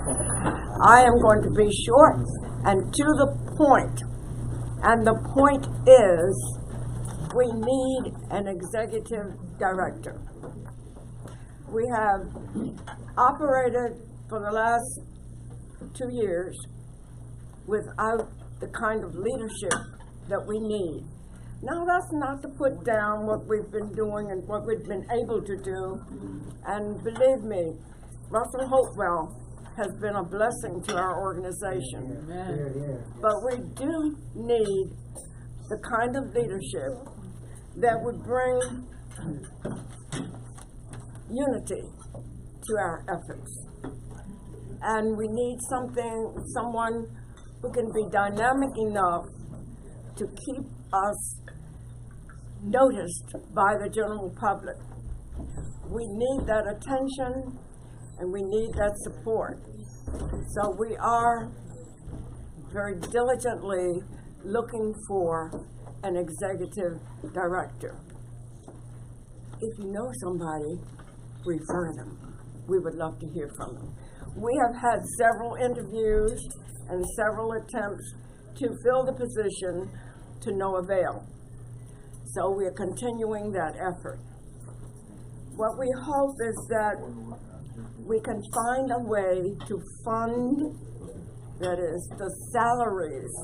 I am going to be short and to the point. And the point is, we need an executive director. We have operated for the last 2 years without the kind of leadership that we need. Now, that's not to put down what we've been doing and what we've been able to do. And believe me, Russell Hopewell has been a blessing to our organization. Amen. But we do need the kind of leadership that would bring unity to our efforts. And we need someone who can be dynamic enough to keep us noticed by the general public. We need that attention and we need that support. So we are very diligently looking for an executive director. If you know somebody, refer them. We would love to hear from them. We have had several interviews and several attempts to fill the position to no avail. So we are continuing that effort. What we hope is that we can find a way to fund, that is, the salaries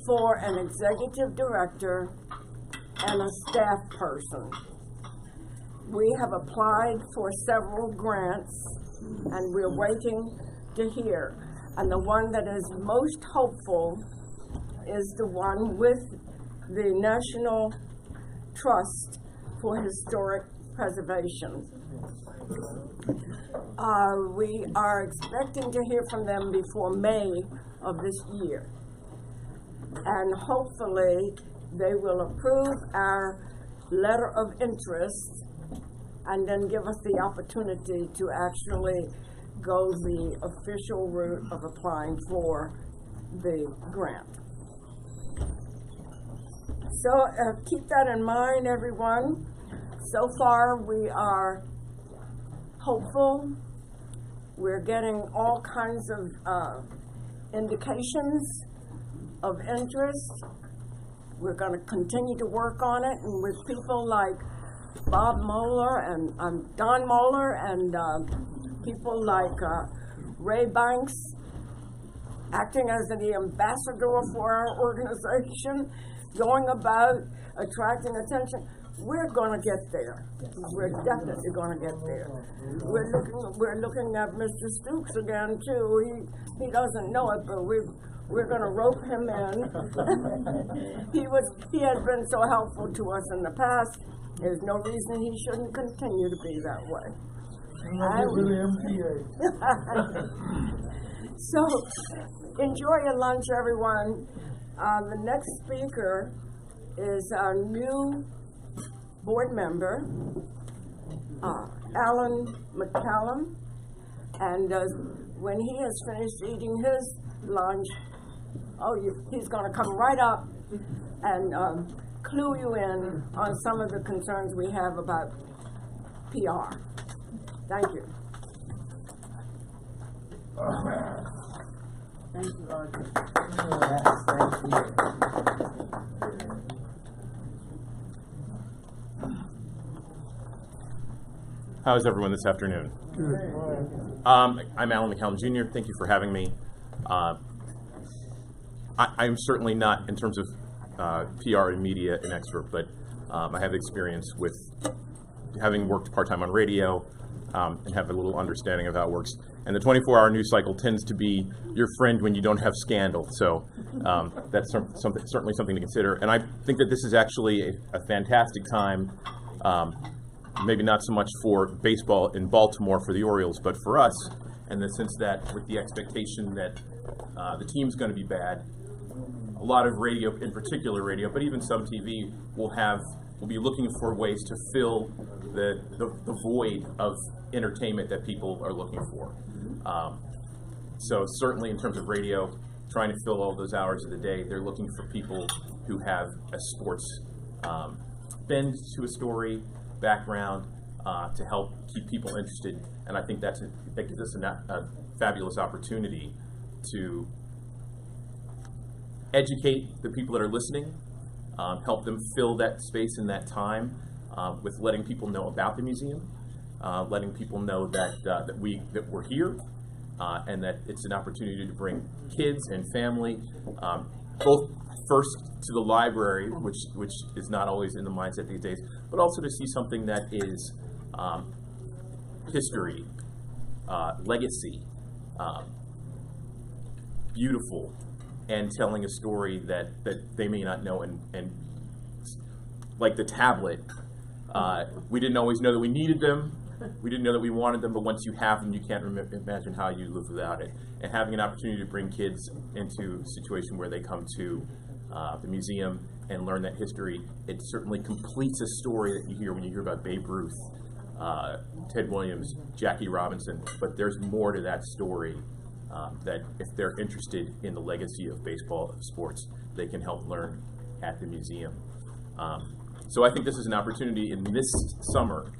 for an executive director and a staff person. We have applied for several grants and we're waiting to hear. And the one that is most hopeful is the one with the National Trust for Historic Preservation. We are expecting to hear from them before May of this year. And hopefully they will approve our letter of interest and then give us the opportunity to actually go the official route of applying for the grant. So keep that in mind, everyone. So far, we are hopeful. We're getting all kinds of indications of interest. We're going to continue to work on it, and with people like Bob Moeller and Don Moeller and people like Ray Banks, acting as the ambassador for our organization, going about attracting attention. We're going to get there. We're definitely going to get there. We're looking at Mr. Stooks again too. He doesn't know it, but we're going to rope him in. He has been so helpful to us in the past. There's no reason he shouldn't continue to be that way. So enjoy your lunch, everyone. The next speaker is our new board member, Alan McCallum, and when he has finished eating his lunch, he's going to come right up and clue you in on some of the concerns we have about PR. Thank you. Thank you, Audrey. Yes, thank you. How is everyone this afternoon? Good. I'm Alan McCallum Jr. Thank you for having me. I'm certainly not, in terms of PR and media, an expert, but I have experience with having worked part-time on radio and have a little understanding of how it works. And the 24-hour news cycle tends to be your friend when you don't have scandal. So that's certainly something to consider. And I think that this is actually a fantastic time, maybe not so much for baseball in Baltimore for the Orioles, but for us, in the sense that with the expectation that the team's going to be bad, a lot of radio, in particular radio, but even some TV, will be looking for ways to fill the void of entertainment that people are looking for. So certainly in terms of radio, trying to fill all those hours of the day, they're looking for people who have a sports bend to a story, background, to help keep people interested. And I think that gives us a fabulous opportunity to educate the people that are listening, help them fill that space and that time with letting people know about the museum, letting people know that we're here, and that it's an opportunity to bring kids and family, both first to the library, which is not always in the mindset these days, but also to see something that is history, legacy, beautiful, and telling a story that they may not know. And like the tablet, we didn't always know that we needed them. We didn't know that we wanted them, but once you have them, you can't imagine how you live without it. And having an opportunity to bring kids into a situation where they come to the museum and learn that history, it certainly completes a story that you hear when you hear about Babe Ruth, Ted Williams, Jackie Robinson, but there's more to that story that if they're interested in the legacy of baseball sports, they can help learn at the museum. So I think this is an opportunity in this summer,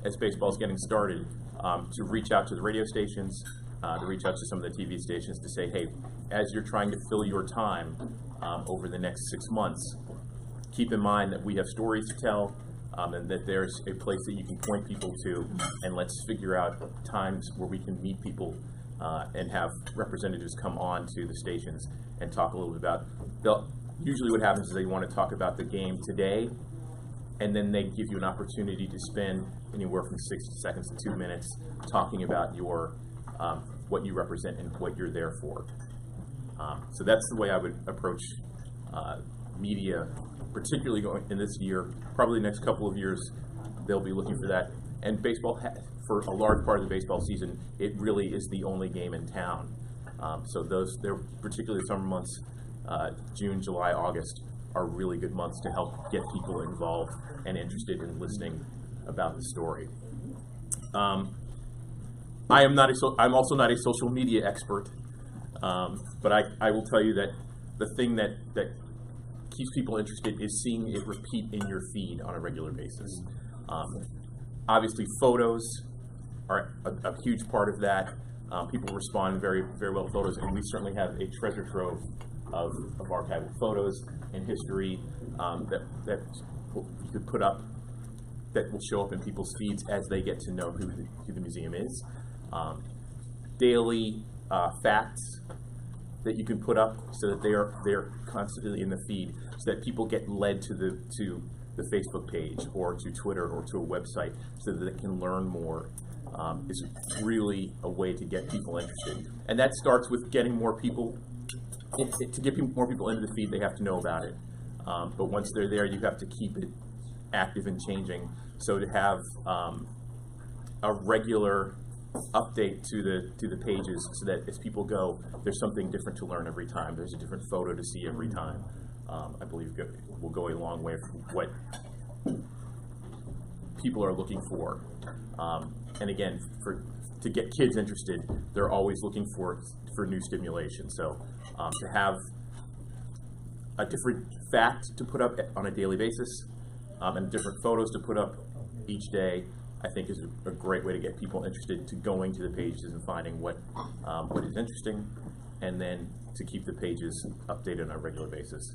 as baseball is getting started, to reach out to the radio stations, to reach out to some of the TV stations to say, hey, as you're trying to fill your time over the next 6 months, keep in mind that we have stories to tell, and that there's a place that you can point people to, and let's figure out times where we can meet people and have representatives come on to the stations and talk a little bit about, usually what happens is they want to talk about the game today, and then they give you an opportunity to spend anywhere from 60 seconds to 2 minutes talking about your what you represent and what you're there for. So that's the way I would approach media, particularly going in this year. Probably the next couple of years, they'll be looking for that. And baseball, for a large part of the baseball season, it really is the only game in town. So they're particularly summer months, June, July, August, are really good months to help get people involved and interested in listening about the story. I'm also not a social media expert, but I will tell you that the thing that keeps people interested is seeing it repeat in your feed on a regular basis. Obviously, photos are a huge part of that. People respond very, very well to photos, and we certainly have a treasure trove of archival photos and history that you could put up that will show up in people's feeds as they get to know who the museum is. Daily facts that you can put up so that they're constantly in the feed, so that people get led to the Facebook page or to Twitter or to a website so that they can learn more. Is really a way to get people interested, and that starts with getting more people. To get more people into the feed, they have to know about it. But once they're there, you have to keep it active and changing. So to have a regular update to the pages, so that as people go, there's something different to learn every time. There's a different photo to see every time. I believe will go a long way for what people are looking for. And again, to get kids interested, they're always looking for new stimulation. So to have a different fact to put up on a daily basis and different photos to put up each day, I think is a great way to get people interested to going to the pages and finding what is interesting, and then to keep the pages updated on a regular basis.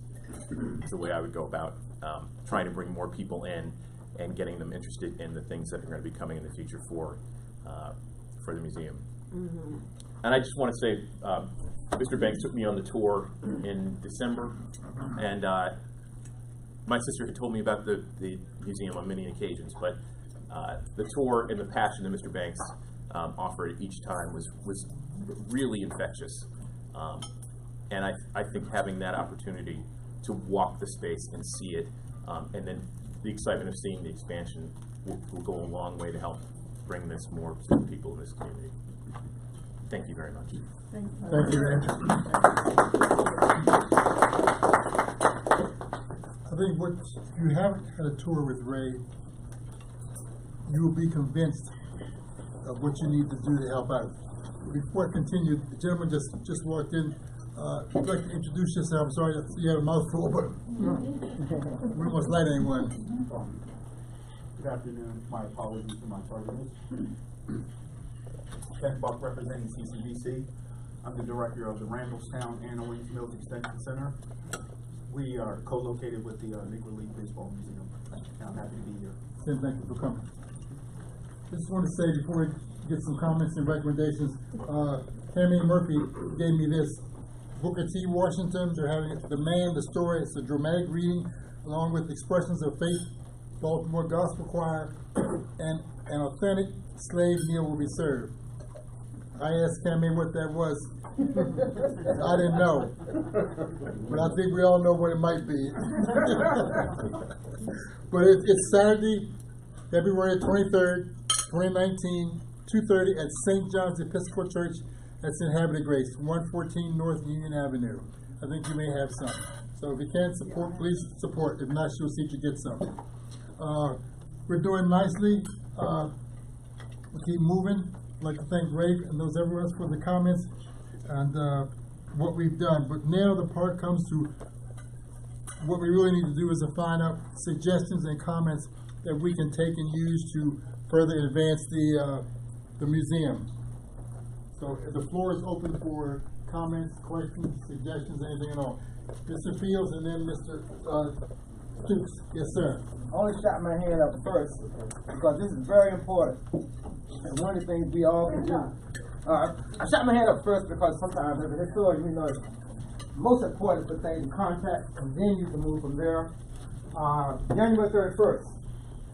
It's the way I would go about trying to bring more people in and getting them interested in the things that are going to be coming in the future for the museum. Mm-hmm. And I just want to say, Mr. Banks took me on the tour in December, and my sister had told me about the museum on many occasions, but the tour and the passion that Mr. Banks offered each time was really infectious. And I think having that opportunity to walk the space and see it, and then the excitement of seeing the expansion will go a long way to help bring this more to people in this community. Thank you very much. Thank you, Andrew. I think if you haven't had a tour with Ray, you will be convinced of what you need to do to help out. Before I continue, the gentleman just walked in. Would you like to introduce yourself? I'm sorry, you have a mouthful, but we don't want to light anyone. Good afternoon. My apologies for my tardiness. Ken Buck, representing CCBC. I'm the director of the Randallstown and Owings Mills Extension Center. We are co-located with the Negro League Baseball Museum, and I'm happy to be here. Thank you for coming. Just want to say before we get some comments and recommendations, Tammy Murphy gave me this. Booker T. Washington, they're having The Man, the Story. It's a dramatic reading along with expressions of faith. Baltimore Gospel Choir and an authentic slave meal will be served. I asked Tammy what that was. I didn't know, but I think we all know what it might be. But it's Saturday, February 23rd, 2019, 2:30 at St. John's Episcopal Church. That's in Habitat Grace, 114 North Union Avenue. I think you may have some. So if you can support, please support. If not, she'll see if you get some. We're doing nicely. We'll keep moving. I'd like to thank Ray and those everyone else for the comments and what we've done. But now the part comes to what we really need to do is to find out suggestions and comments that we can take and use to further advance the museum. So the floor is open for comments, questions, suggestions, anything at all. Mr. Fields and then Mr. Stoops. Yes, sir. I want to shot my hand up first because this is very important. And one of the things we all can do. I shot my hand up first because sometimes as a historian, we know it's most important for things in context, and then you can move from there. January 31st,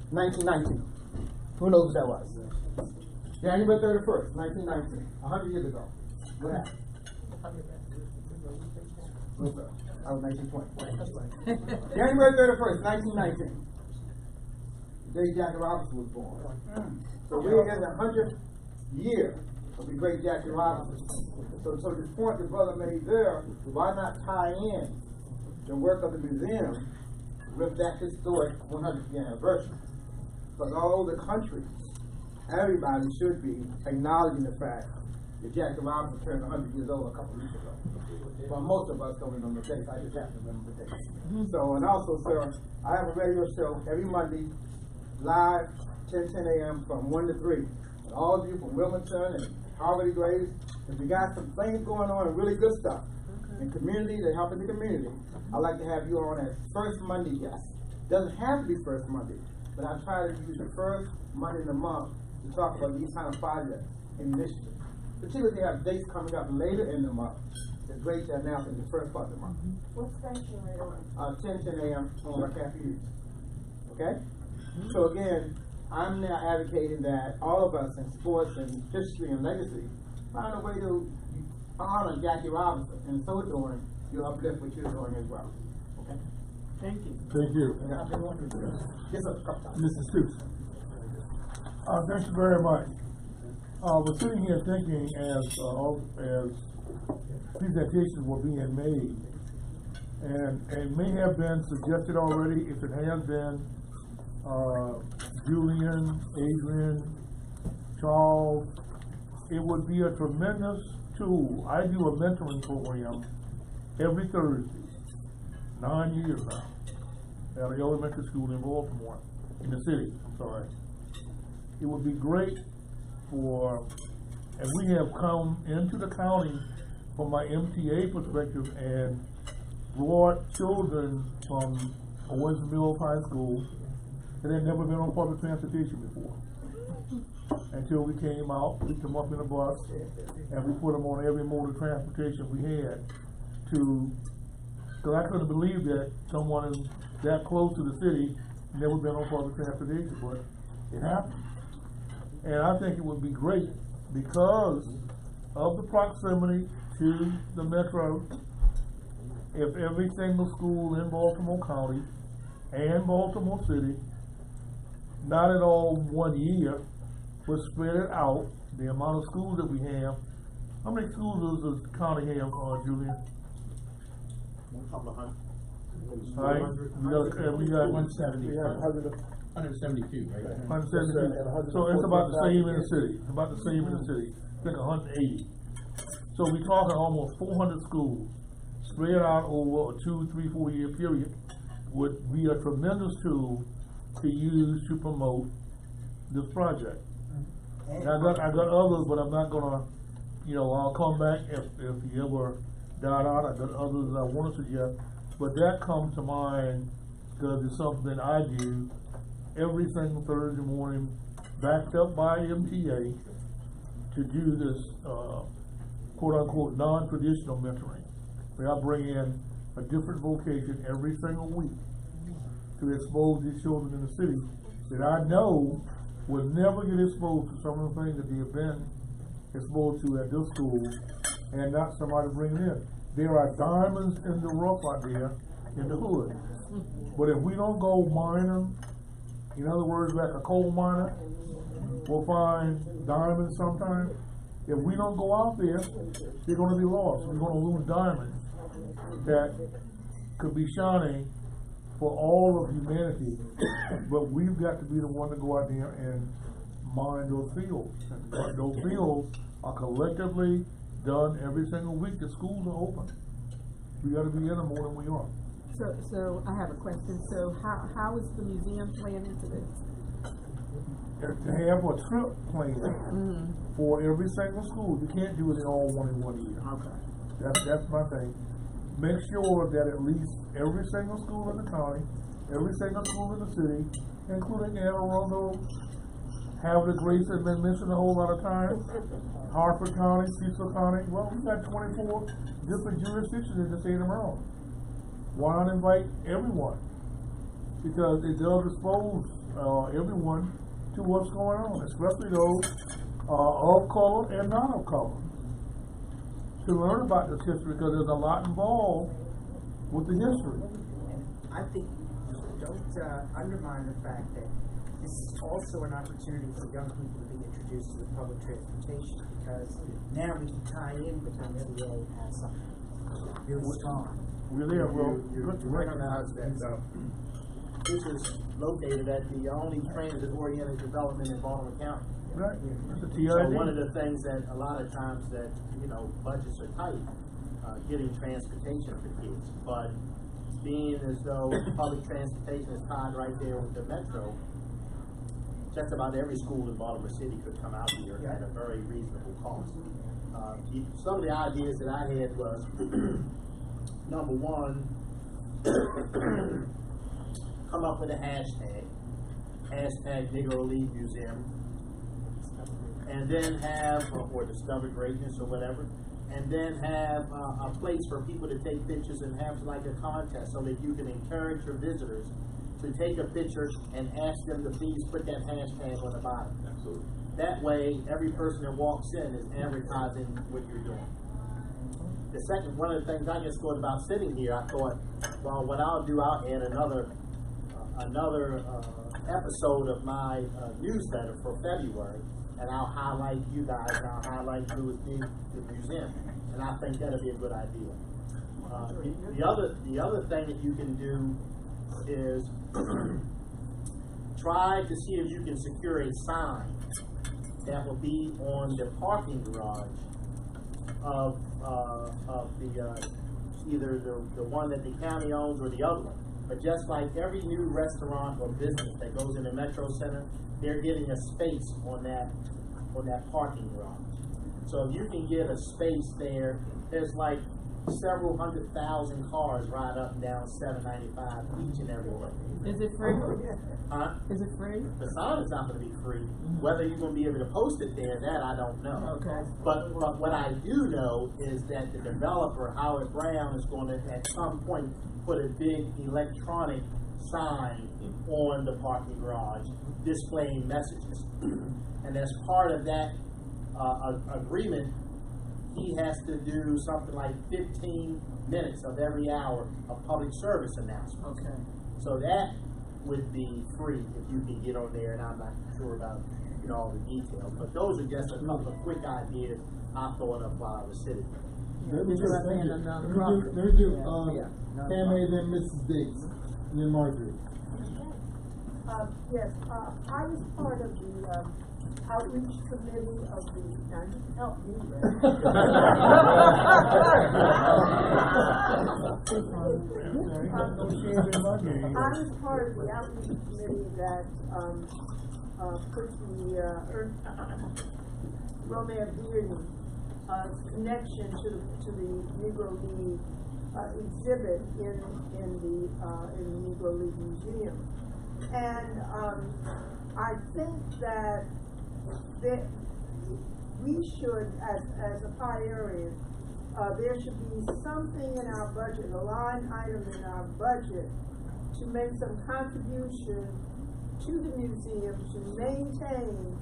1919. Who knows what that was? January 31st, 1919, 100 years ago. What happened? I was 1920. January 31st, 1919. The day Jackie Robinson was born. So we're in the 100th year of the great Jackie Robinson. So this point the brother made there, why not tie in the work of the museum with that historic 100th anniversary? Because all over the country, everybody should be acknowledging the fact Jackie Robinson turned 100 years old a couple weeks ago. Well, most of us don't remember the dates. I just happen to remember the dates. So, and also, sir, I have a radio show every Monday, live, 10 a.m. from 1 to 3. And all of you from Wilmington and Harvard Graves, if you got some things going on and really good stuff in community, they're helping the community, I'd like to have you on as first Monday guest. Doesn't have to be first Monday, but I try to use the first Monday in the month to talk about these kind of projects and initiatives. Particularly, they have dates coming up later in the month. It's great to announce in the first part of the month. What station are you on? 10 a.m. on our cafe. Okay? So again, I'm now advocating that all of us in sports and history and legacy find a way to honor Jackie Robinson, and so doing, you uplift what you're doing as well. Okay? Thank you. Thank you. Yes, sir. Mr. Stoops. Thank you very much. We're sitting here thinking as presentations were being made, and it may have been suggested already. If it has been, Julian, Adrian, Charles, it would be a tremendous tool. I do a mentoring program every Thursday, 9 years now, at an elementary school in Baltimore, in the city, I'm sorry. It would be great and we have come into the county from my MTA perspective and brought children from Owens Mills High School that had never been on public transportation before. Until we came out, picked them up in a bus, and we put them on every mode of transportation we had because I couldn't believe that someone that close to the city never been on public transportation, but it happened. And I think it would be great because of the proximity to the metro, if every single school in Baltimore County and Baltimore City, not at all 1 year, but spread it out, the amount of schools that we have. How many schools does the county have, Julian? Right? We got 170. 172, right? 172. So it's about the same in the city. I think 180. So we're talking almost 400 schools spread out over a 2, 3, 4 year period would be a tremendous tool to use to promote this project. And I got others, but I'm not gonna, I'll come back if you ever died out. I got others that I want to suggest, but that comes to mind because it's something I do every single Thursday morning, backed up by MTA, to do this quote-unquote non-traditional mentoring, where I bring in a different vocation every single week to expose these children in the city that I know will never get exposed to some of the things that they have been exposed to at this school, and not somebody bringing in. There are diamonds in the rough out there in the hood, but if we don't go mine them, in other words, like a coal miner will find diamonds sometimes. If we don't go out there, they're going to be lost. We're going to lose diamonds that could be shining for all of humanity. But we've got to be the one to go out there and mine those fields. And those fields are collectively done every single week. The schools are open. We got to be in them more than we are. So I have a question. So how is the museum playing into this? To have a trip planned for every single school. You can't do it all in 1 year. Okay. That's my thing. Make sure that at least every single school in the county, every single school in the city, including Anne Arundel, Havre de Grace has been mentioned a whole lot of times, Harford County, Cecil County. Well, we've got 24 different jurisdictions in the state of Maryland. Why not invite everyone? Because it does expose everyone to what's going on, especially those of color and not of color, to learn about this history, because there's a lot involved with the history. I think don't undermine the fact that this is also an opportunity for young people to be introduced to the public transportation, because now we can tie in with the MBA as something really strong. Really, you're right on the house that this is located at the only transit-oriented development in Baltimore County. Right. That's a So TRD. one of the things that a lot of times that, you know, budgets are tight, getting transportation for kids. But being as though public transportation is tied right there with the metro, just about every school in Baltimore City could come out here at a very reasonable cost. Some of the ideas that I had was, number one, come up with a hashtag Negro League Museum, and then have, or Discover Greatness or whatever, and then have a place for people to take pictures and have like a contest so that you can encourage your visitors to take a picture and ask them to please put that hashtag on the bottom. Absolutely. That way, every person that walks in is advertising what you're doing. The second, one of the things I just thought about sitting here, I thought, well, what I'll do, I'll add another episode of my newsletter for February, and I'll highlight you guys, and I'll highlight Louis D, the museum, and I think that'll be a good idea. The other thing that you can do is try to see if you can secure a sign that will be on the parking garage of the either the one that the county owns or the other one. But just like every new restaurant or business that goes in the Metro Center, they're getting a space on that parking garage. So if you can get a space there, there's like several 100,000 cars ride up and down 795 each and every way. Is it free? Huh? Is it free? The sign is not going to be free. Whether you're going to be able to post it there, that I don't know. Okay. But what I do know is that the developer, Howard Brown, is going to at some point put a big electronic sign on the parking garage displaying messages. And as part of that agreement, he has to do something like 15 minutes of every hour of public service announcements. Okay. So that would be free if you can get on there, and I'm not sure about all the details. But those are just a couple of quick ideas I thought of while I was sitting there. Let me do Pamela, then Mrs. Diggs, and then Marjorie. Yes, I was part of the outreach committee of the, now you can help me, I was part of the outreach committee that put the Romeo Bearden connection to the Negro League exhibit in the Negro League Museum. And I think that we should, as a pie area, there should be something in our budget, a line item in our budget, to make some contribution to the museum to maintain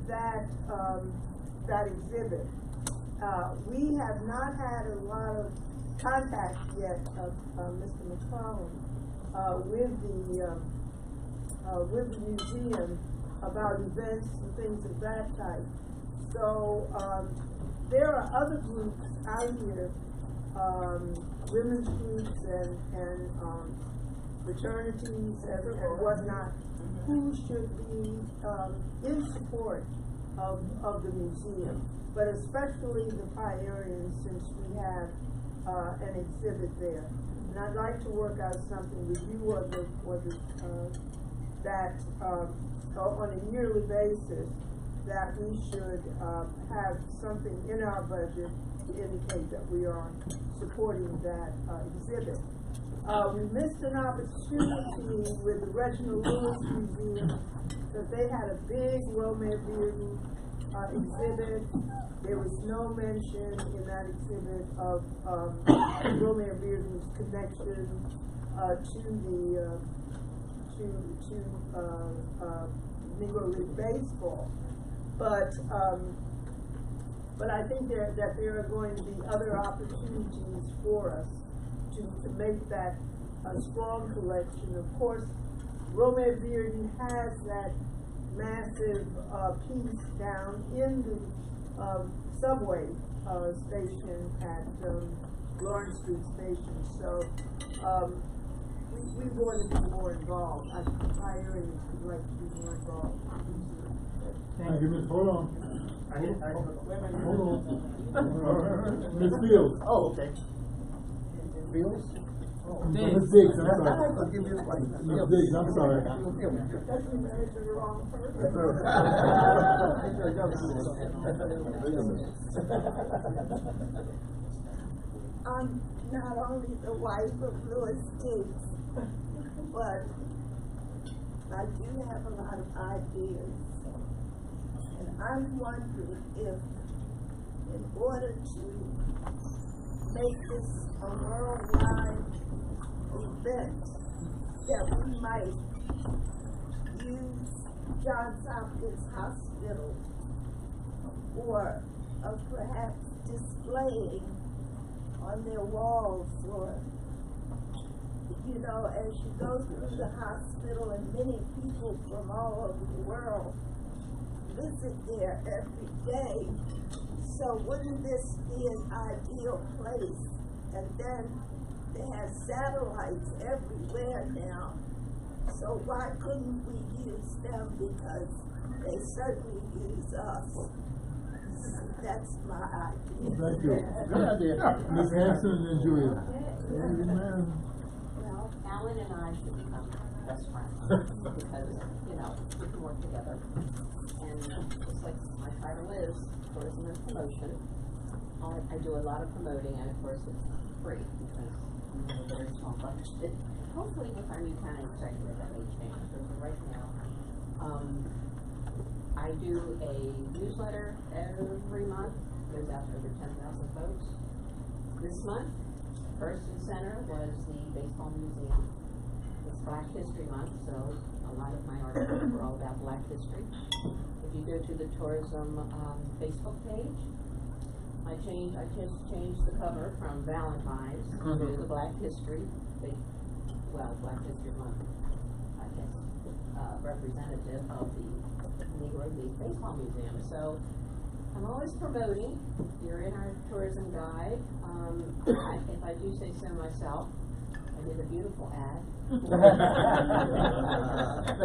that that exhibit. We have not had a lot of contact yet, Mr. McClellan, with the museum about events and things of that type. So there are other groups out here, women's groups and fraternities and whatnot, who should be in support of the museum, but especially the Pioneers, since we have an exhibit there. And I'd like to work out something with you that on a yearly basis, that we should have something in our budget to indicate that we are supporting that exhibit. We missed an opportunity with the Reginald Lewis Museum because they had a big Romeo Bearden exhibit. There was no mention in that exhibit of Romeo Bearden's connection to Negro League baseball. But I think that there are going to be other opportunities for us to make that a strong collection. Of course, Romeo Bearden has that massive piece down in the subway station at Lawrence Street Station. So we want to be more involved. I think Pioneers would like to be more involved. Thank you, Miss. Hold on. Hold on. Miss Fields. Oh, okay. Fields? Miss Diggs, I'm sorry. Miss Diggs, I'm sorry. I'm not only the wife of Louis Diggs, but I do have a lot of ideas. And I'm wondering if, in order to make this a worldwide event, that we might use Johns Hopkins Hospital or perhaps displaying on their walls, or, you know, as you go through the hospital, and many people from all over the world visit there every day. So wouldn't this be an ideal place? And then they have satellites everywhere now. So why couldn't we use them? Because they certainly use us. That's my idea. Thank you. Good idea. Ms. Hanson and Julia. Well, Alan and I should become best friends because, you know, we can work together. And just like my title is, tourism and promotion, I do a lot of promoting, and of course it's free because we have a very small budget. Hopefully with our new county executive that may change, because right now, I do a newsletter every month. Goes out to over 10,000 folks. This month, first and center was the Baseball Museum. It's Black History Month, so a lot of my articles were all about Black history. If you go to the tourism Facebook page, I just changed the cover from Valentine's to the Black History, Black History Month, I guess, representative of the Negro League Baseball Museum. So I'm always promoting. You're in our tourism guide. If I do say so myself, I did a beautiful ad. Thank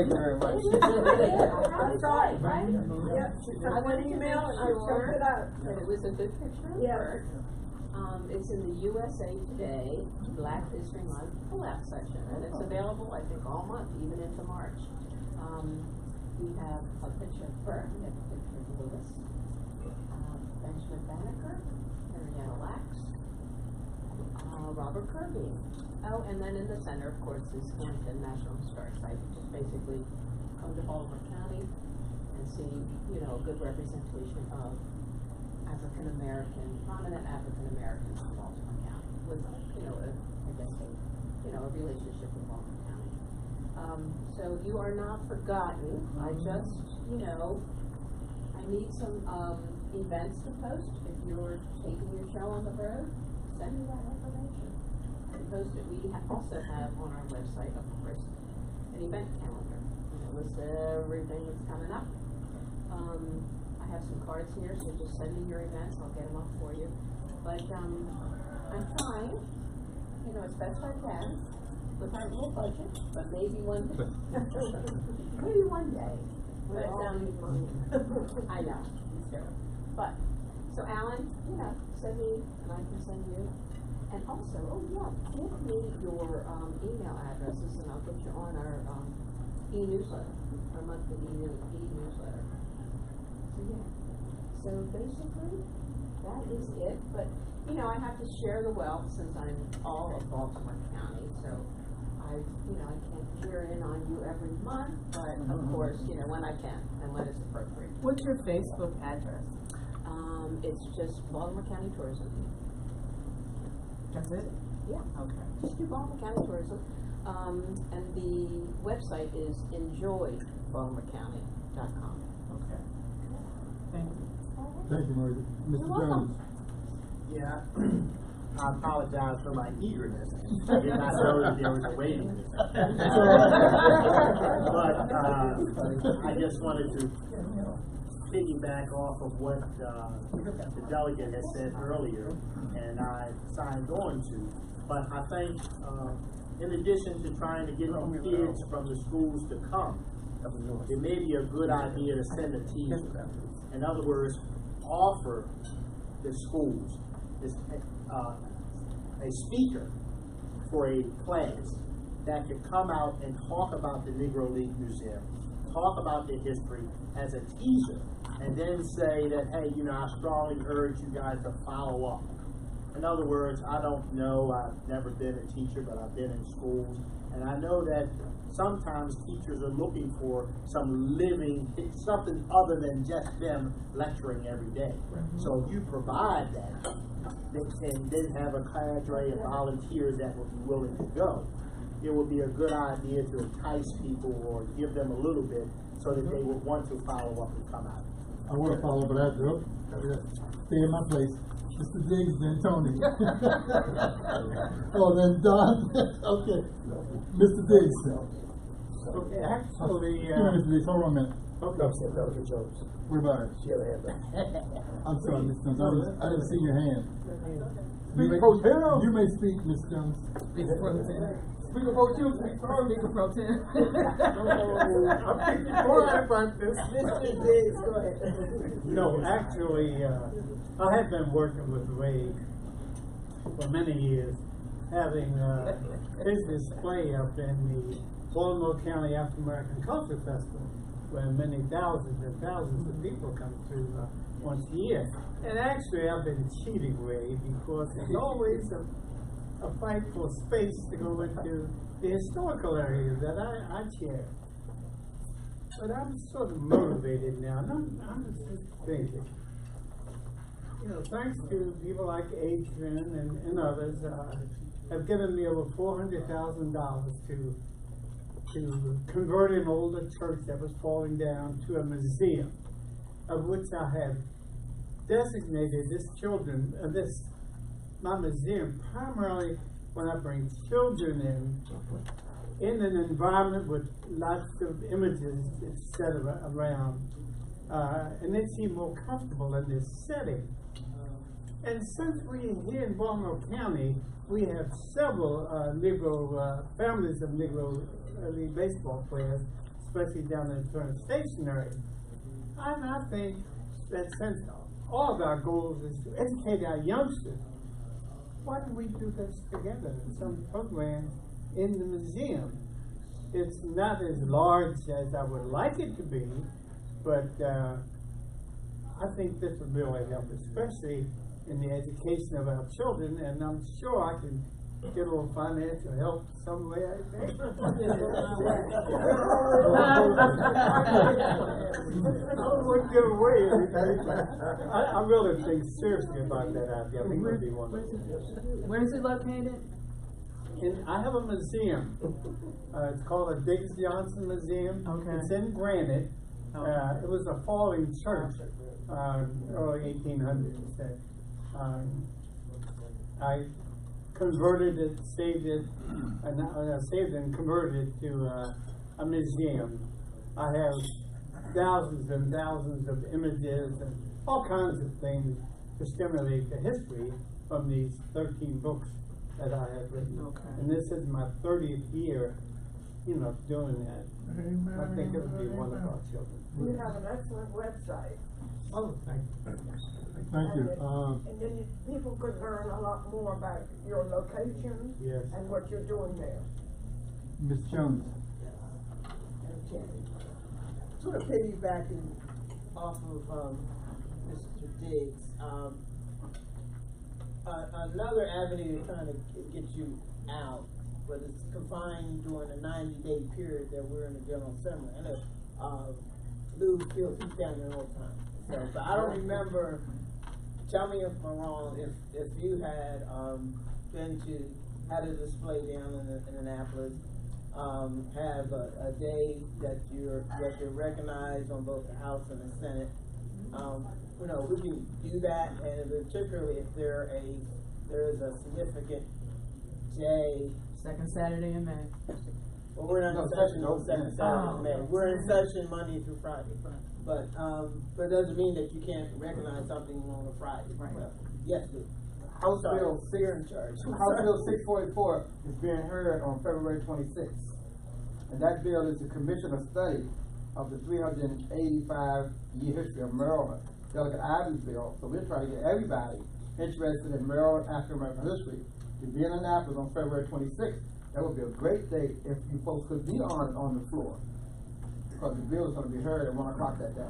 you very much. That's right, right? Yeah. I want to email and I checked it out. that it was a good picture. Yes. It's in the USA Today Black History Month pull-out section, and it's available, I think, all month, even into March. We have a picture of Bert, we have a picture of Lewis, Benjamin Banneker, Marietta Lacks, Robert Kirby. Oh, and then in the center, of course, is Hampton National Historic Site, which is basically come to Baltimore County and see, you know, a good representation of African American, prominent African Americans in Baltimore County, with, you know, a relationship with Baltimore County. So you are not forgotten. I just, you know, I need some events to post. If you're taking your show on the road, send me that information. And post it. We also have on our website, of course, an event calendar. It lists everything that's coming up. I have some cards here, so just send me your events. I'll get them up for you. But I'm trying, you know, as best I can, with our little budget, but maybe one day. Maybe one day. But I know, it's terrible. But so Alan, you know, send me and I can send you. And also, oh yeah, give me your email addresses and I'll get you on our e-newsletter, our monthly e-newsletter. So yeah. So basically, that is it. But you know, I have to share the wealth since I'm all of Baltimore County. So I can't peer in on you every month, but of course, you know, when I can and when it's appropriate. What's your Facebook address? It's just Baltimore County Tourism. That's it? Yeah. Okay. Just do Baltimore County Tourism. And the website is enjoybaltimorecounty.com. Okay. Thank you. Thank you, Margaret. Mr. Jones. Yeah. I apologize for my eagerness. I did not know that there was a waiting list. But I just wanted to piggyback off of what the delegate had said earlier, and I signed on to. But I think, in addition to trying to get the kids from the schools to come, it may be a good idea to send a teacher. In other words, offer the schools a speaker for a class that could come out and talk about the Negro League Museum, talk about the history as a teaser, and then say that, hey, you know, I strongly urge you guys to follow up. In other words, I don't know, I've never been a teacher, but I've been in schools, and I know that sometimes teachers are looking for some living, something other than just them lecturing every day. So if you provide that, and then have a cadre of volunteers that will be willing to go, it would be a good idea to entice people or give them a little bit so that they would want to follow up and come out. I want to follow up that, though. Stay in my place. Mr. Diggs, then Tony. Oh, then Don. Okay. Mr. Diggs. Okay, actually, Mr. Diggs, hold on a minute. Okay. Dr. Jones. What about it? She had a hand back. I'm sorry, Mr. Jones. I didn't see your hand. Speaker Pro Tem. You may speak, Ms. Jones. Speaker Pro Tem. Speaker Pro Tem. Speaker Pro Tem. I'm thinking more about this. Mr. Diggs, go ahead. No, actually, I have been working with Ray for many years, having his display up in the Baltimore County African American Culture Festival, where many thousands and thousands of people come through once a year. And actually, I've been cheating Ray because there's always a fight for space to go into the historical area that I chair. But I'm sort of motivated now, and I'm just thinking, you know, thanks to people like Adrian and others, have given me over $400,000 to convert an older church that was falling down to a museum, of which I have designated my museum primarily when I bring children in an environment with lots of images set around, and they seem more comfortable in this setting. And since we're here in Baltimore County, we have several Negro families of Negro League baseball players, especially down in the Turner Station area. And I think that since all of our goals is to educate our youngsters, why don't we do this together in some program in the museum? It's not as large as I would like it to be, but I think this would really help, especially in the education of our children, and I'm sure I can get a little financial help some way I think. I wouldn't give away anything. I really think seriously about that idea. I think it would be wonderful. Where is it located? I have a museum. It's called the Diggs Johnson Museum. Okay. It's in Granite. It was a falling church, early 1800s. I converted it, saved it, and converted it to a museum. I have thousands and thousands of images and all kinds of things to stimulate the history from these 13 books that I have written. Okay. And this is my 30th year, doing that. I think it would be one of our children. You have an excellent website. Oh, thank you. Thank you. And then people could learn a lot more about your location and what you're doing there. Ms. Jones. Okay. Sort of piggybacking off of Mr. Diggs, another avenue to kind of get you out, but it's confined during a 90-day period that we're in the General Assembly. I know Lou feels he's down there all the time. So I don't remember, tell me if I'm wrong, if you had had a display down in Annapolis, have a day that you're recognized on both the House and the Senate. We can do that, and particularly if there is a significant day. Second Saturday in May. Well, we're not in session on the second Saturday in May. We're in session Monday through Friday. But it doesn't mean that you can't recognize something on a Friday. Right. Well, yes, Lou. House Bill you're in charge. House Bill 644 is being heard on February 26th. And that bill is to commission a study of the 385-year history of Maryland, Delegate Ivy's bill. So we're trying to get everybody interested in Maryland African American history to be in Annapolis on February 26th. That would be a great day if you folks could be on the floor, because the bill is going to be heard at 1 o'clock that day.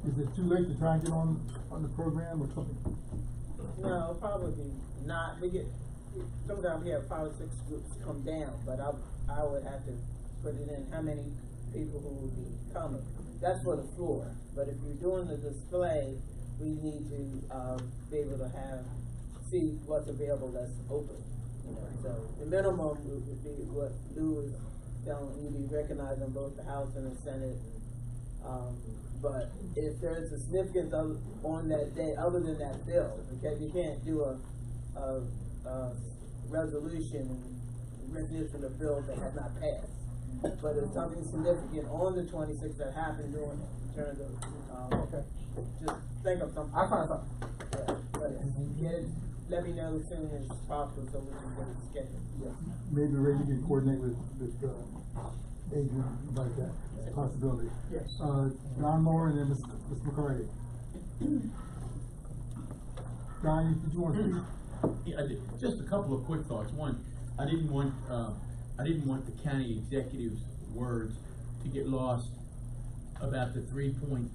Is it too late to try and get on the program or something? No, probably not. We get, sometimes we have 5 or 6 groups come down, but I would have to put it in how many people who will be coming. That's for the floor. But if you're doing the display, we need to be able to see what's available that's open. You know, so the minimum would be what Lou was telling you, be recognized in both the House and the Senate. But if there's a significance on that day other than that bill, okay, you can't do a resolution recognition of bills that have not passed. But if something significant on the 26th that happened during okay, just think of something. I'll find something. Yeah, let me know as soon as possible so we can get it scheduled. Yes. Maybe Ray, you can coordinate with Adrian about that possibility. Yes. John Moore and then Ms. McCarty. John, did you want to speak? Yeah, I did. Just a couple of quick thoughts. One, I didn't want the county executive's words to get lost about the 3.6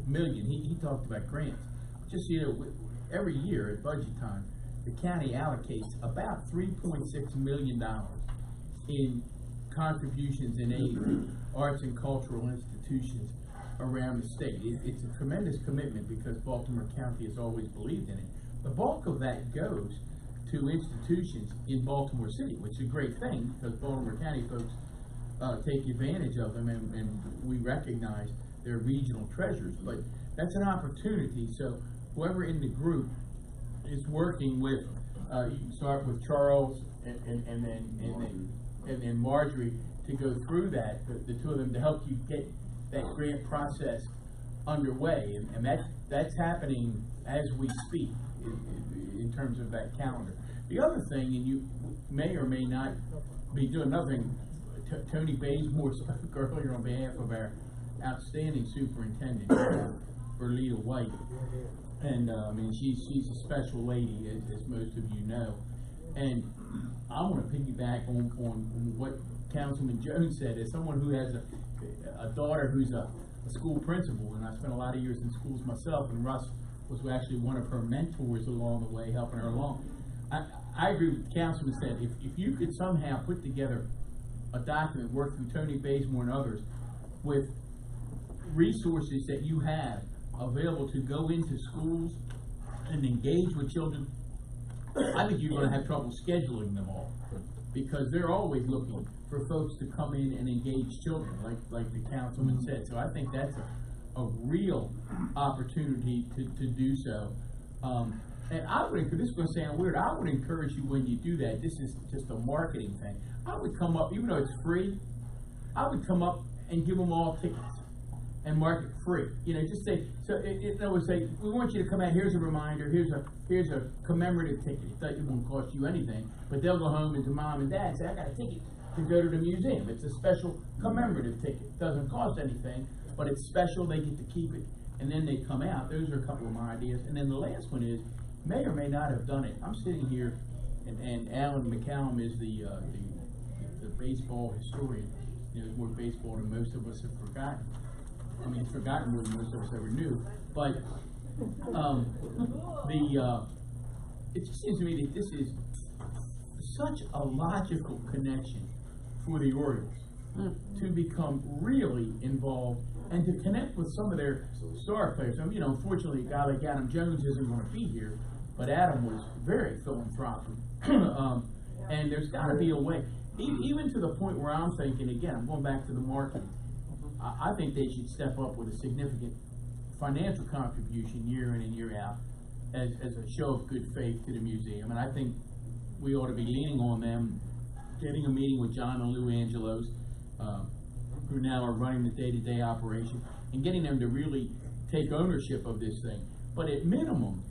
million. He talked about grants. Just, you know, every year at budget time, the county allocates about $3.6 million in contributions in aid to arts and cultural institutions around the state. It's a tremendous commitment because Baltimore County has always believed in it. The bulk of that goes to institutions in Baltimore City, which is a great thing because Baltimore County folks take advantage of them, and we recognize their regional treasures. But that's an opportunity. So whoever in the group is working with, you can start with Charles and then Marjorie to go through that, the two of them, to help you get that grant process underway, and that's happening as we speak in terms of that calendar. The other thing, and you may or may not be doing nothing, Tony Bazemore spoke earlier on behalf of our outstanding superintendent, Berlita White, and I mean she's a special lady, as most of you know, and I want to piggyback on what Councilman Jones said. As someone who has a daughter who's a school principal, and I spent a lot of years in schools myself, and Russ was actually one of her mentors along the way, helping her along. I agree with the Councilman said, if you could somehow put together a document, work through Tony Bazemore and others, with resources that you have available to go into schools and engage with children, I think you're going to have trouble scheduling them all, because they're always looking for folks to come in and engage children, like the Councilman said. So I think that's a real opportunity to do so. And I would, this is going to sound weird, I would encourage you when you do that, this is just a marketing thing, I would come up, even though it's free, I would come up and give them all tickets and mark it free. You know, just say, so it would say, we want you to come out, here's a reminder, here's a commemorative ticket. It won't cost you anything, but they'll go home and to mom and dad say, I got a ticket to go to the museum. It's a special commemorative ticket. It doesn't cost anything, but it's special, they get to keep it, and then they come out. Those are a couple of my ideas. And then the last one is, may or may not have done it. I'm sitting here, and Alan McCallum is the baseball historian. He knows more baseball than most of us have forgotten. I mean, he's forgotten more than most of us ever knew. But it just seems to me that this is such a logical connection for the Orioles to become really involved and to connect with some of their star players. I mean, you know, unfortunately, a guy like Adam Jones isn't going to be here, but Adam was very philanthropic. And there's got to be a way, even to the point where I'm thinking, again, I'm going back to the marketing. I think they should step up with a significant financial contribution year in and year out as a show of good faith to the museum. And I think we ought to be leaning on them, getting a meeting with John and Lou Angelos, who now are running the day-to-day operation, and getting them to really take ownership of this thing. But at minimum,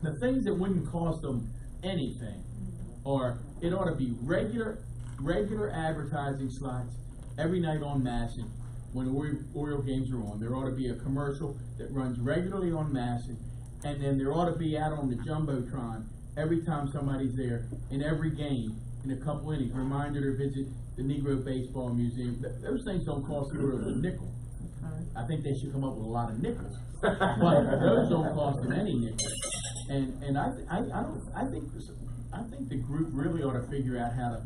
the things that wouldn't cost them anything are, it ought to be regular advertising slots every night on Masson, when Oriole games are on. There ought to be a commercial that runs regularly on Masson, and then there ought to be out on the Jumbotron every time somebody's there in every game in a couple innings. Reminder to visit the Negro Baseball Museum. Those things don't cost more than a nickel. I think they should come up with a lot of nickels, but those don't cost them any nickels. And I think the group really ought to figure out how to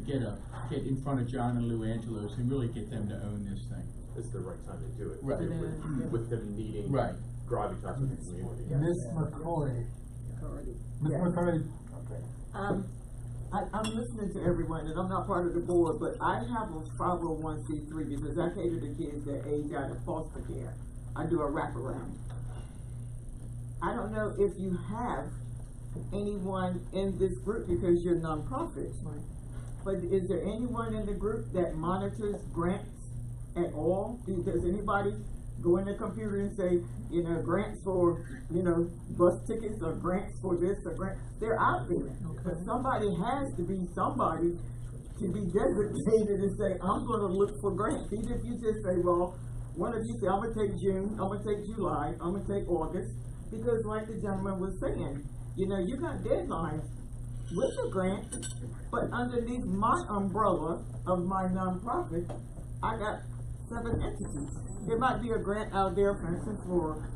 get in front of John and Lou Angelos and really get them to own this thing. It's the right time to do it. Right. With them needing right. gravitas with the community. Miss McCoy. Miss Yes. McCoy. I'm listening to everyone, and I'm not part of the board, but I have a 501c3 because I cater to kids that age out of foster care. I do a wraparound. I don't know if you have anyone in this group because you're nonprofits, but is there anyone in the group that monitors grants at all? Does anybody go in the computer and say, you know, grants for, you know, bus tickets or grants for this or grant? They're out there. Okay. But somebody has to be somebody to be designated and say, I'm going to look for grants. Even if you just say, well, one of you say, I'm going to take June, I'm going to take July, I'm going to take August. Because like the gentleman was saying, you know, you got deadlines with the grant, but underneath my umbrella of my nonprofit, I got 7 entities. There might be a grant out there, for instance, for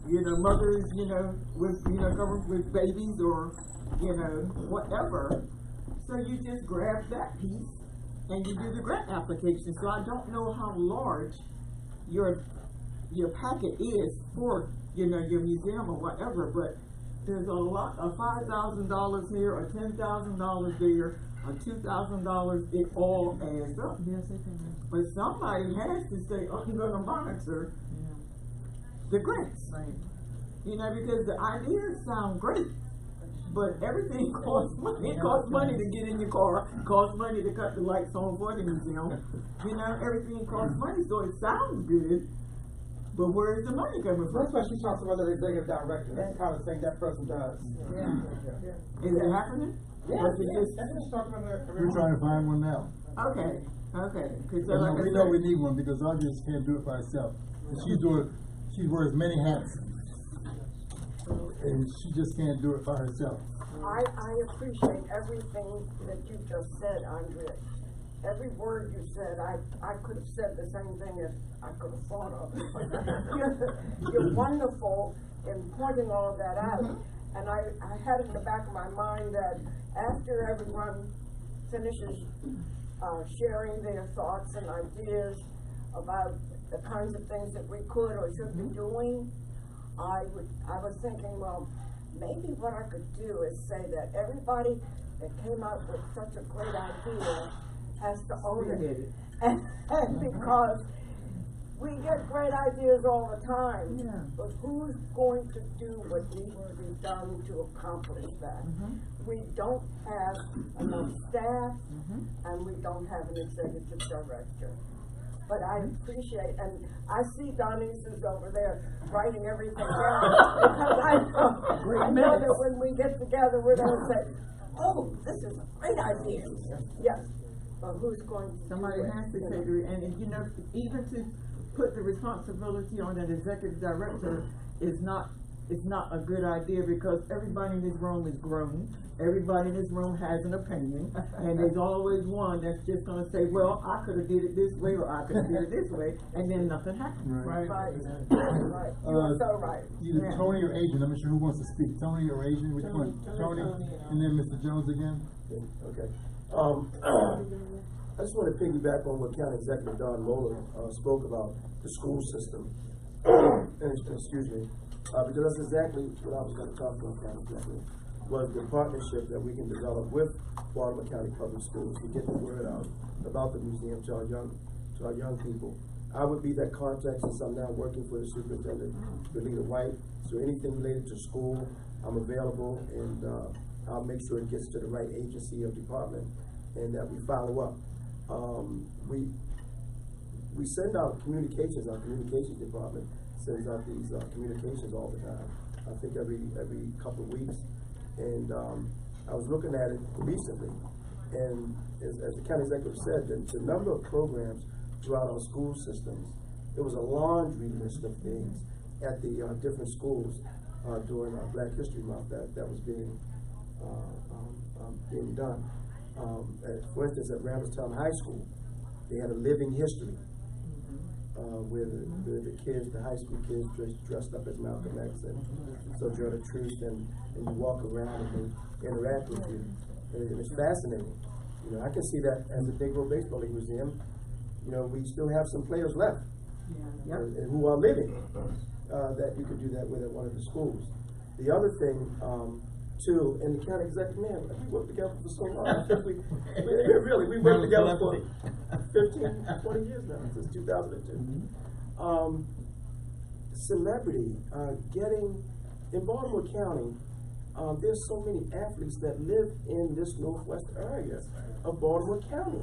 you know, mothers, you know, with covered with babies or, you know, whatever. So you just grab that piece and you do the grant application. So I don't know how large your packet is for, you know, your museum or whatever, but there's a lot of $5,000 here or $10,000 there or $2,000. It all adds up. Yes, it can. But somebody has to say, oh, I'm going to monitor the grants. Right. You know, because the ideas sound great, but everything costs money. It costs money to get in your car, it costs money to cut the lights on for the museum. You know, everything costs money, so it sounds good, but where's the money coming from? That's why she talks about the executive director. That's the kind of thing that person does. Is it happening? Yeah, Or is it just- that's what she's talking about. We're trying to find one now. Okay. We know we need one because Audrey can't do it by herself. She wears many hats, and she just can't do it by herself. I appreciate everything that you just said, Andrea. Every word you said, I could have said the same thing if I could have thought of. You're wonderful in pointing all of that out. And I had in the back of my mind that after everyone finishes sharing their thoughts and ideas about the kinds of things that we could or should be doing, I was thinking, well, maybe what I could do is say that everybody that came up with such a great idea has to own it. And because we get great ideas all the time, but who's going to do what needs to be done to accomplish that? We don't have enough staff, and we don't have an executive director. But I appreciate, and I see Donnie's is over there writing everything down, because I know that when we get together, we're going to say, oh, this is a great idea. Yes, but who's going to Somebody do it? has to figure it, and you know, even to put the responsibility on an executive director is not a good idea, because everybody in this room is grown. Everybody in this room has an opinion, and there's always one that's just going to say, well, I could have did it this way, or I could have did it this way, and then nothing happens. Right. Right. You're so right. Either Tony or Adrian. I'm not sure who wants to speak. Tony or Adrian? Which one? Tony, and then Mr. Jones again. Okay. I just want to piggyback on what County Executive Don Moeller spoke about the school system. Excuse me, because that's exactly what I was going to talk about, County Executive, was the partnership that we can develop with Baltimore County Public Schools to get the word out about the museum to our young people. I would be that contact, since I'm now working for the superintendent, Relita White. So anything related to school, I'm available, and I'll make sure it gets to the right agency or department, and that we follow up. We send out communications. Our communications department sends out these communications all the time. I think every couple of weeks. And I was looking at it recently, and as the county executive said, the number of programs throughout our school systems. It was a laundry list of things at the different schools during Black History Month that was being done. For instance, at Randallstown High School, they had a living history where the kids, the high school kids, dressed up as Malcolm X and Sojourner Truth, and you walk around and they interact with you. And it's fascinating. You know, I can see that as a Negro Baseball League Museum. You know, we still have some players left who are living that you could do that with at one of the schools. The other thing, too, in the county executive, man, we worked together for so long. we worked together for 15, 20 years now, since 2002. Celebrity, getting, in Baltimore County, there's so many athletes that live in this northwest area of Baltimore County.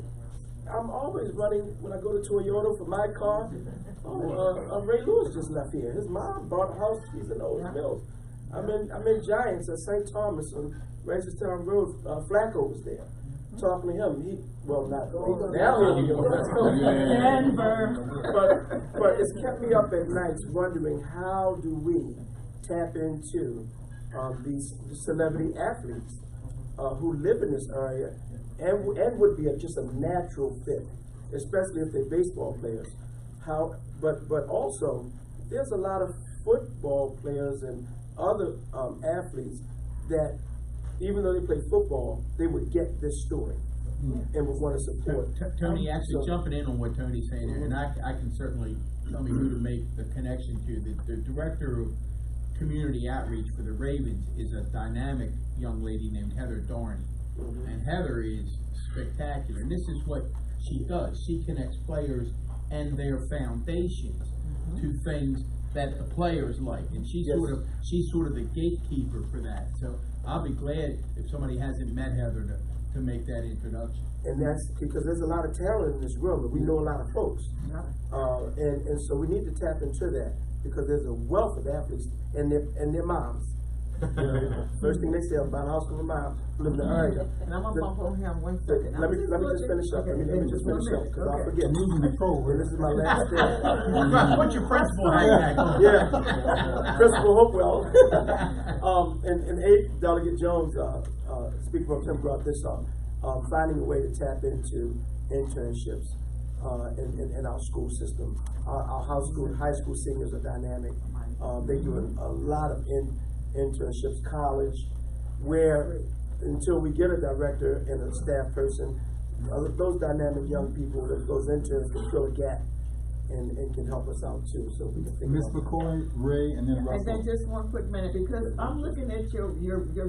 I'm always running, when I go to Toyota for my car, Ray Lewis just left here. His mom bought a house, she's in Old Mills. I'm in Giants at St. Thomas on Rangerstown Road. Flacco was there, talking to him. But it's kept me up at nights wondering, how do we tap into these celebrity athletes who live in this area and would be just a natural fit, especially if they're baseball players. But also, there's a lot of football players and other athletes that, even though they play football, they would get this story and would want to support. Tony, actually jumping in on what Tony's saying here, and I can certainly tell me who to make the connection to. The director of community outreach for the Ravens is a dynamic young lady named Heather Dorney. And Heather is spectacular. And this is what she does. She connects players and their foundations to things that the players like. And she's sort of the gatekeeper for that. So I'll be glad if somebody hasn't met Heather to make that introduction. And that's because there's a lot of talent in this room, and we know a lot of folks. And so we need to tap into that, because there's a wealth of athletes and their moms. First thing they say about a house with a mom live in the area. And I'm gonna bump on him 1 second. Let me just finish up. Let me just finish up, because I'll forget. Losing control. This is my last day. What's your principal hang Principal Hopewell. And 8th Delegate Jones, Speaker of Tim, brought this up. Finding a way to tap into internships in our school system. Our high school seniors are dynamic. They do a lot of internships, college, where until we get a director and a staff person, those dynamic young people, those interns can fill a gap and can help us out too. So we can think Ms. McCoy, Ray, and then Russell. And then just one quick minute, because I'm looking at your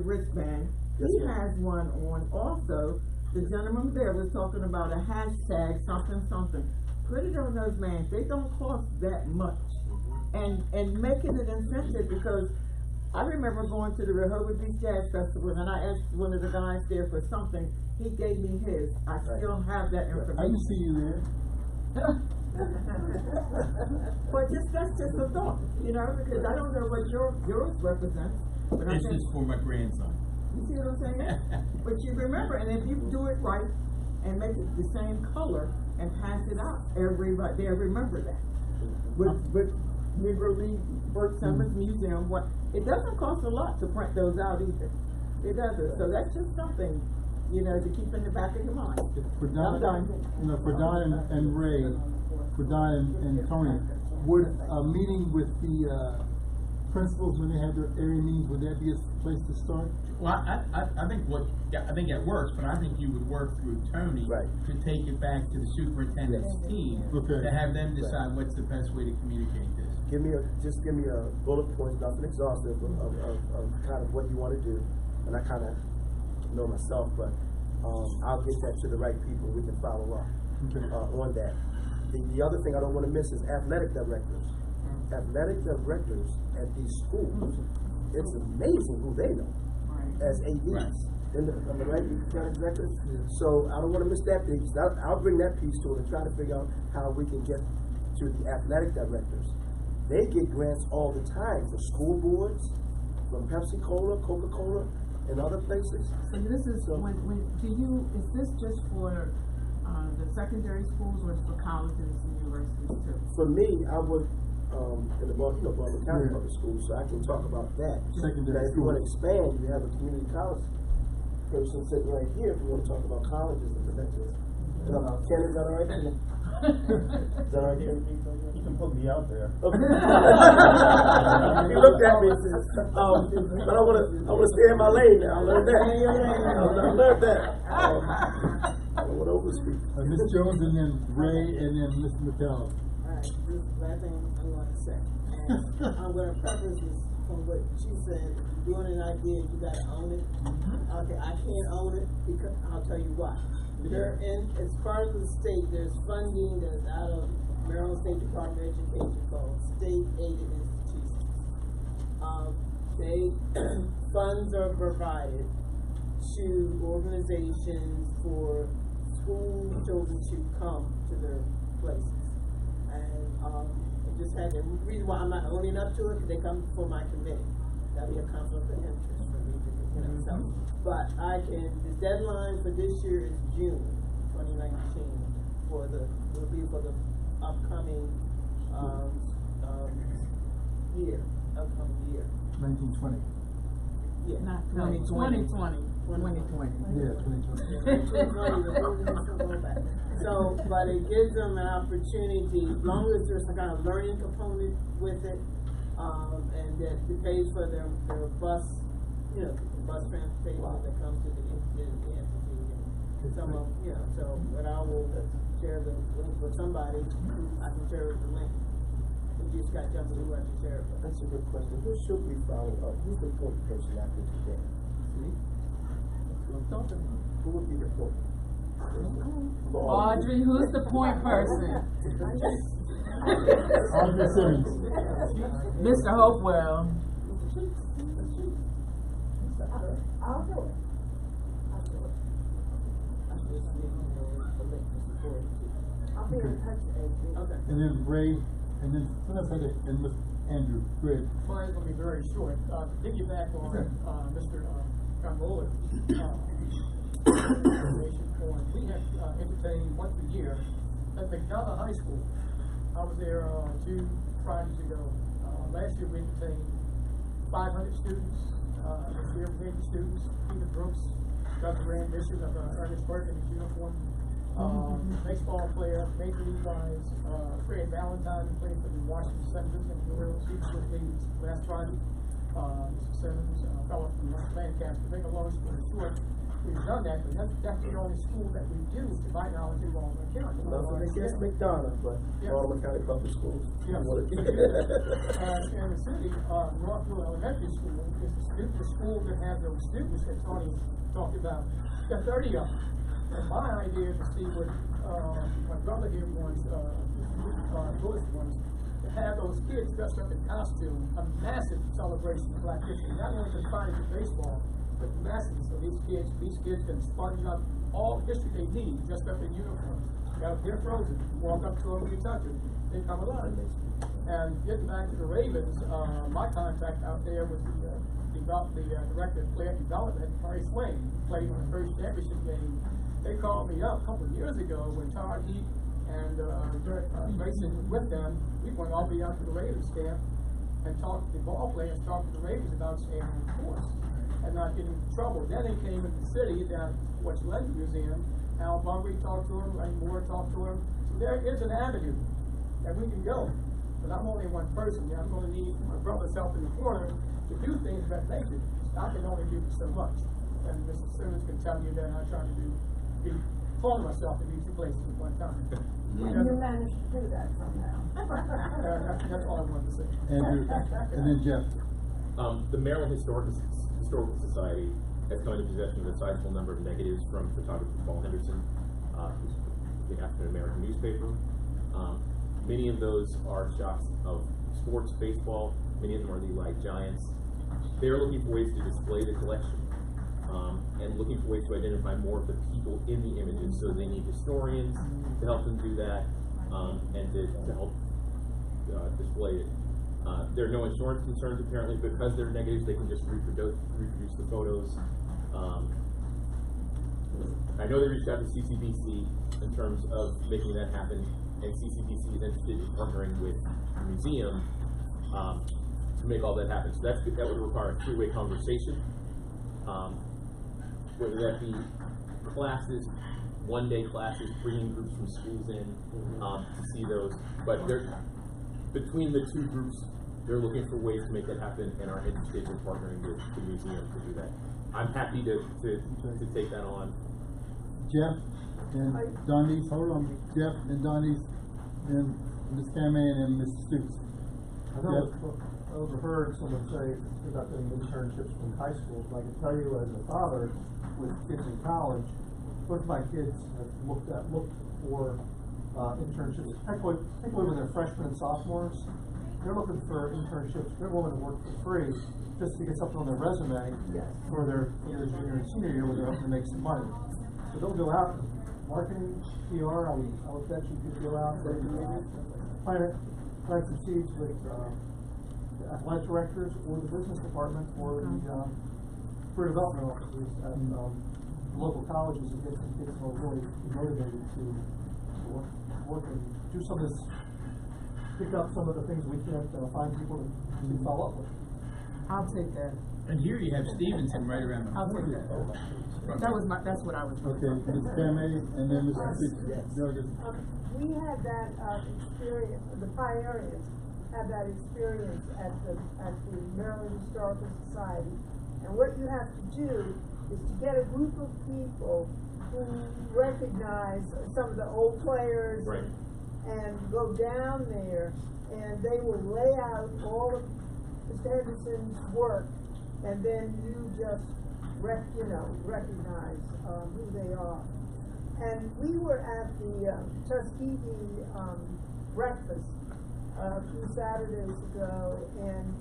wristband. Yes, he has one on also. The gentleman there was talking about a hashtag something. Put it on those, man. They don't cost that much. And making it incentive, because I remember going to the Herbert Beach Jazz Festival, and I asked one of the guys there for something. He gave me his. I still have that information. I can see you there. But that's just a thought, because I don't know what yours represents. But This is for my grandson. You see what I'm saying? But you remember, and if you do it right and make it the same color and pass it out, everybody they'll remember that. With Negro League, Bert Simmons Museum, it doesn't cost a lot to print those out either. It doesn't. So that's just something, to keep in the back of your mind. For Don and Ray, for Don and Tony, would a meeting with the principals when they have their area meetings, would that be a place to start? Well, I think that works, but I think you would work through Tony to take it back to the superintendent's team to have them decide what's the best way to communicate this. Give me a bullet point, nothing exhaustive of kind of what you want to do, and I kind of know myself, but I'll get that to the right people. We can follow up on that. The other thing I don't want to miss is athletic directors. Athletic directors at these schools, it's amazing who they know as ADs. Am I right? County directors? So I don't want to miss that piece. I'll bring that piece to it and try to figure out how we can get to the athletic directors. They get grants all the time for school boards, from Pepsi Cola, Coca-Cola, and other places. And this is is this just for the secondary schools or for colleges and universities too? For me, I would, in the Baltimore County Public Schools, so I can talk about that. Secondary Now, if you want to schools. expand, you have a community college person sitting right here if you want to talk about colleges and credentials. Ken, is that all right? Is that all right, Ken? You can put me out there. He looked at me and said, but I want to stay in my lane now. I learned that. I learned that. I don't want to overspeak. Ms. Jones and then Ray and then Mr. McDowell. Alright, this last thing I'm going to say. And I'm going to preface this from what she said. If you're doing an idea, you got to own it. Okay, I can't own it because I'll tell you why. They're as part of the state, there's funding that's out of Maryland State Department of Education called state aided institutions. Funds are provided to organizations for school children to come to their places. And it just had the reason why I'm not owning up to it, because they come before my committee. That'd be a conflict of interest for me to, so. But the deadline for this year is June 2019 will be for the upcoming year. 1920. Yeah. Not 2020. 2020. Yeah, 2020. So, but it gives them an opportunity, as long as there's some kind of learning component with it, and that it pays for their bus, bus transportation that comes to the entity, and some of, so, but I will share the link with somebody, I can share the link. We just got jumping, who has to share it with. That's a good question. Who should we follow up? Who's the point person after today? Who would be the point? Audrey, who's the point person? Audrey Simmons. Mr. Hopewell. I'll do it. I'll be in touch with you. Okay. And then Ray, and then and Mr. Andrew. Great. Mine's going to be very short. Piggyback on Mr. Conroller. We have entertained once a year at McDonough High School. I was there 2 Fridays ago. Last year we entertained 500 students. This year we had students. Peter Brooks got the rendition of Ernest Burke in his uniform. Baseball player, Major League wise, Fred Valentine, who played for the Washington Senators and the Royals. He was with me last Friday. Mr. Simmons, a fellow from Lancaster. To make a long story short, we've done that, but that's the only school that we do, to my knowledge, in Baltimore County. Nothing against McDonough, but Baltimore County Public Schools. Yeah. In the city, Rockville Elementary School is the school that has those students that Tony talked about. There are 30 of them. And my idea is to see what my brother here wants, Lewis wants, to have those kids dressed up in costume, a massive celebration of Black history, not only confined to baseball, but massive. So these kids can sponge up all the history they need, dressed up in uniform. They're frozen. Walk up to them when you touch them, they come alive. And getting back to the Ravens, my contact out there was the director of player development, Murray Swain, played in the first championship game. They called me up a couple of years ago when Todd Heap and Mason was with them. We went all the way out to the Ravens camp and talked to the ball players, talked to the Ravens about staying on course and not getting in trouble. Then they came into the city down at West London Museum. Al Bunbury talked to him, Ray Moore talked to him. So there is an avenue that we can go. But I'm only one person. I'm going to need my brother's help in the corner to do things that make it. I can only do so much. And Mr. Simmons can tell you that I try to clone myself in these 2 places at one time. And you managed to do that somehow. That's all I wanted to say. Andrew, and then Jeff. The Maryland Historical Society has come into possession of a sizable number of negatives from photographer Paul Henderson, who's the African American newspaper. Many of those are shots of sports, baseball. Many of them are the Lehigh Giants. They're looking for ways to display the collection. And looking for ways to identify more of the people in the images. So they need historians to help them do that, and to help display it. There are no insurance concerns apparently because they're negatives. They can just reproduce the photos. I know they reached out to CCBC in terms of making that happen, and CCBC is interested in partnering with the museum to make all that happen. So that would require a three-way conversation, whether that be classes, one-day classes, bringing groups from schools in to see those. But between the two groups, they're looking for ways to make that happen, and are interested in partnering with the museum to do that. I'm happy to take that on. Jeff and Donnies, hold on. Jeff and Donnies, and Ms. Cameron and Ms. Stoops. I overheard someone say about doing internships from high schools. I can tell you, as a father with kids in college, both my kids have looked for internships, particularly when they're freshmen and sophomores. They're looking for internships. They're willing to work for free just to get something on their resume for their junior and senior year, where they're hoping to make some money. So they'll go out, marketing, PR. I would bet you could go out and plant some seeds with the athletic directors or the business department or the career development officers at local colleges, and get them really motivated to work and do some of this, pick up some of the things we can't find people to follow up with. I'll take that. And here you have Stevenson right around the I'll take that. That's what I was. Okay, Ms. Cameron and then Mr. Stoops. We had that experience, the pioneers had that experience at the Maryland Historical Society. And what you have to do is to get a group of people who recognize some of the old players and go down there, and they will lay out all of Mr. Henderson's work, and then you just recognize who they are. And we were at the Tuskegee breakfast a few Saturdays ago, and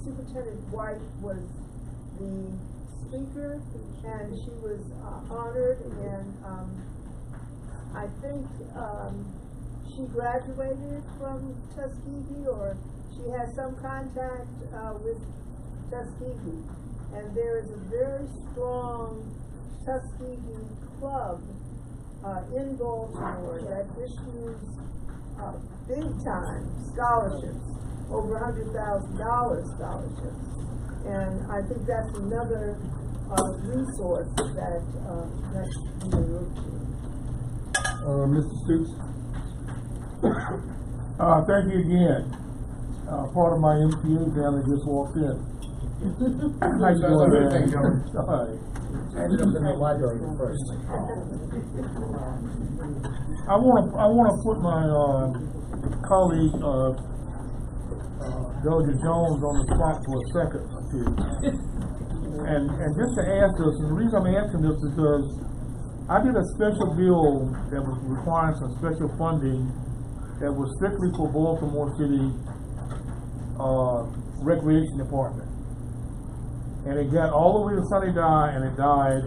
Superintendent White was the speaker, and she was honored, and I think she graduated from Tuskegee, or she has some contact with Tuskegee. And there is a very strong Tuskegee club in Baltimore that issues big time scholarships, over $100,000 scholarships. And I think that's another resource that you can look to. Mr. Stoops. Thank you again. Part of my MPA family just walked in. How you doing, man? Ended up in the library first. I want to put my colleague Delegate Jones on the spot for a second here, and just to ask us. And the reason I'm asking this is because I did a special bill that was requiring some special funding that was strictly for Baltimore City Recreation Department. And it got all the way to Sunny Die, and it died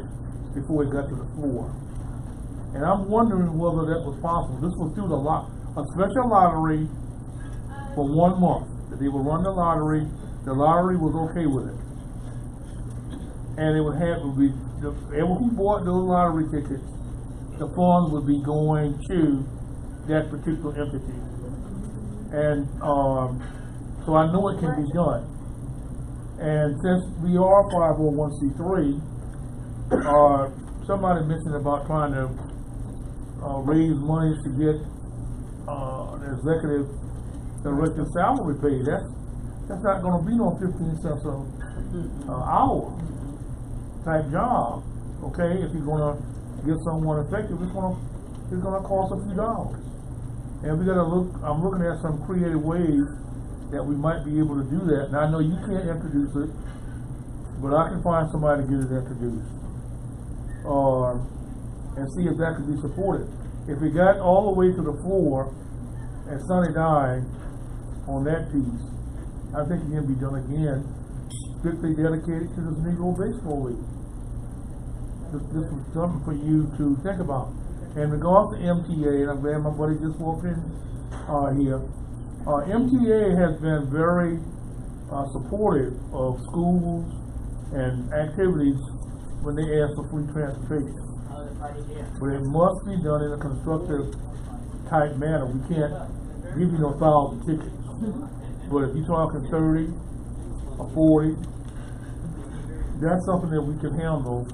before it got to the floor. And I'm wondering whether that was possible. This was through a special lottery for 1 month. That they would run the lottery was okay with it. And it would be, everyone who bought those lottery tickets, the funds would be going to that particular entity. And so I know it can be done. And since we are 501c3, somebody mentioned about trying to raise money to get the executive director salary paid. That's not going to be no 15 cents an hour type job. Okay, if you're going to get someone effective, it's going to cost a few dollars. And we got to look. I'm looking at some creative ways that we might be able to do that. Now I know you can't introduce it, but I can find somebody to get it introduced, and see if that could be supported. If we got all the way to the floor and Sunny died on that piece, I think it can be done again, strictly dedicated to this Negro Baseball League. This was something for you to think about. In regards to MTA, and I'm glad my buddy just walked in here. MTA has been very supportive of schools and activities when they ask for free transportation. but it must be done in a constructive type manner. We can't give you no $1,000 tickets. But if you're talking 30 or 40, that's something that we can handle,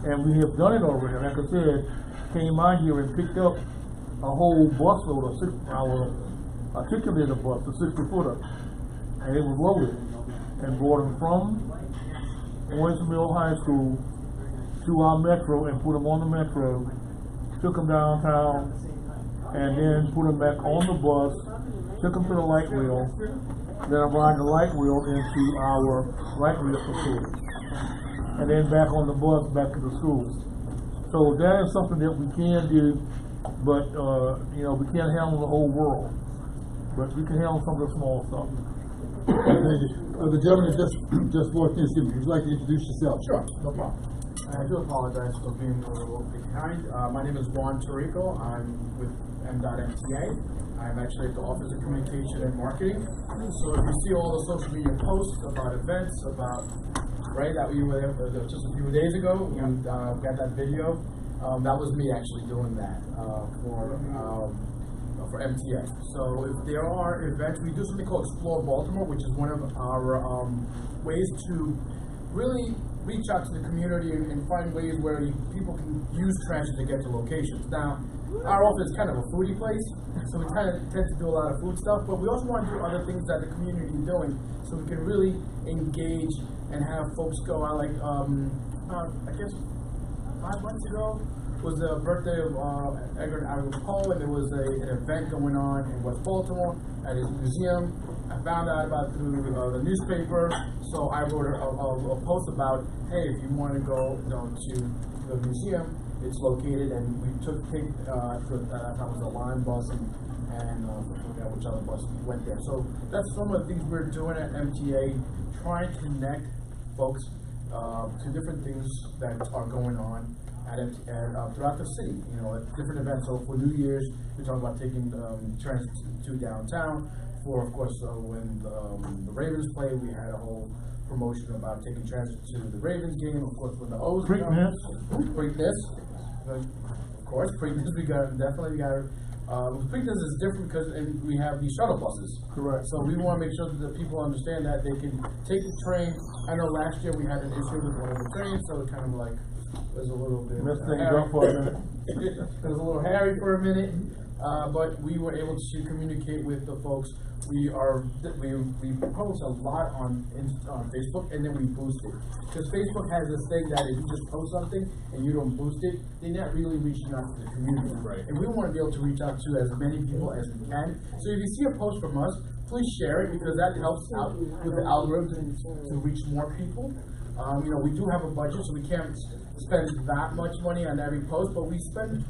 and we have done it already. Like I said, came out here and picked up a whole busload of our articulated bus, a 60-footer, and it was loaded, and brought them from Owens Mill High School to our metro and put them on the metro, took them downtown, and then put them back on the bus, took them to the light rail, then ride the light rail into our light rail facility, and then back on the bus back to the school. So that is something that we can do, but you know, we can't handle the whole world, but we can handle some of the small stuff. The gentleman just walked in. Would you like to introduce yourself? Sure, no problem. I do apologize for being a little behind. My name is Juan Tarico. I'm with M.MTA. I'm actually at the Office of Communication and Marketing. So if you see all the social media posts about events, about that we were there just a few days ago, we got that video. That was me actually doing that for MTA. So if there are events, we do something called Explore Baltimore, which is one of our ways to really reach out to the community and find ways where people can use transit to get to locations. Now, our office is kind of a foodie place, so we kind of tend to do a lot of food stuff, but we also want to do other things that the community is doing, so we can really engage and have folks go out. Like, I guess 5 months ago was the birthday of Edgar Allan Poe, and there was an event going on in West Baltimore at his museum. I found out about it through the newspaper, so I wrote a post about, hey, if you want to go to the museum, it's located, and we took that was a Lime bus and which other bus went there. So that's some of the things we're doing at MTA, trying to connect folks to different things that are going on throughout the city, at different events. So for New Year's, we're talking about taking transit to downtown. For, of course, when the Ravens played, we had a whole promotion about taking transit to the Ravens game. Of course, when the O's Preakness. Of course, Preakness, we got. Preakness is different because we have these shuttle buses. Correct. So we want to make sure that the people understand that they can take the train. I know last year we had an issue with one of the trains, so it kind of like was a little bit hairy. It was a little hairy for a minute, but we were able to communicate with the folks. We post a lot on Facebook, and then we boost it. Because Facebook has this thing that if you just post something and you don't boost it, they're not really reaching out to the community. Right. And we want to be able to reach out to as many people as we can. So if you see a post from us, please share it, because that helps out with the algorithm to reach more people. We do have a budget, so we can't spend that much money on every post, but we spend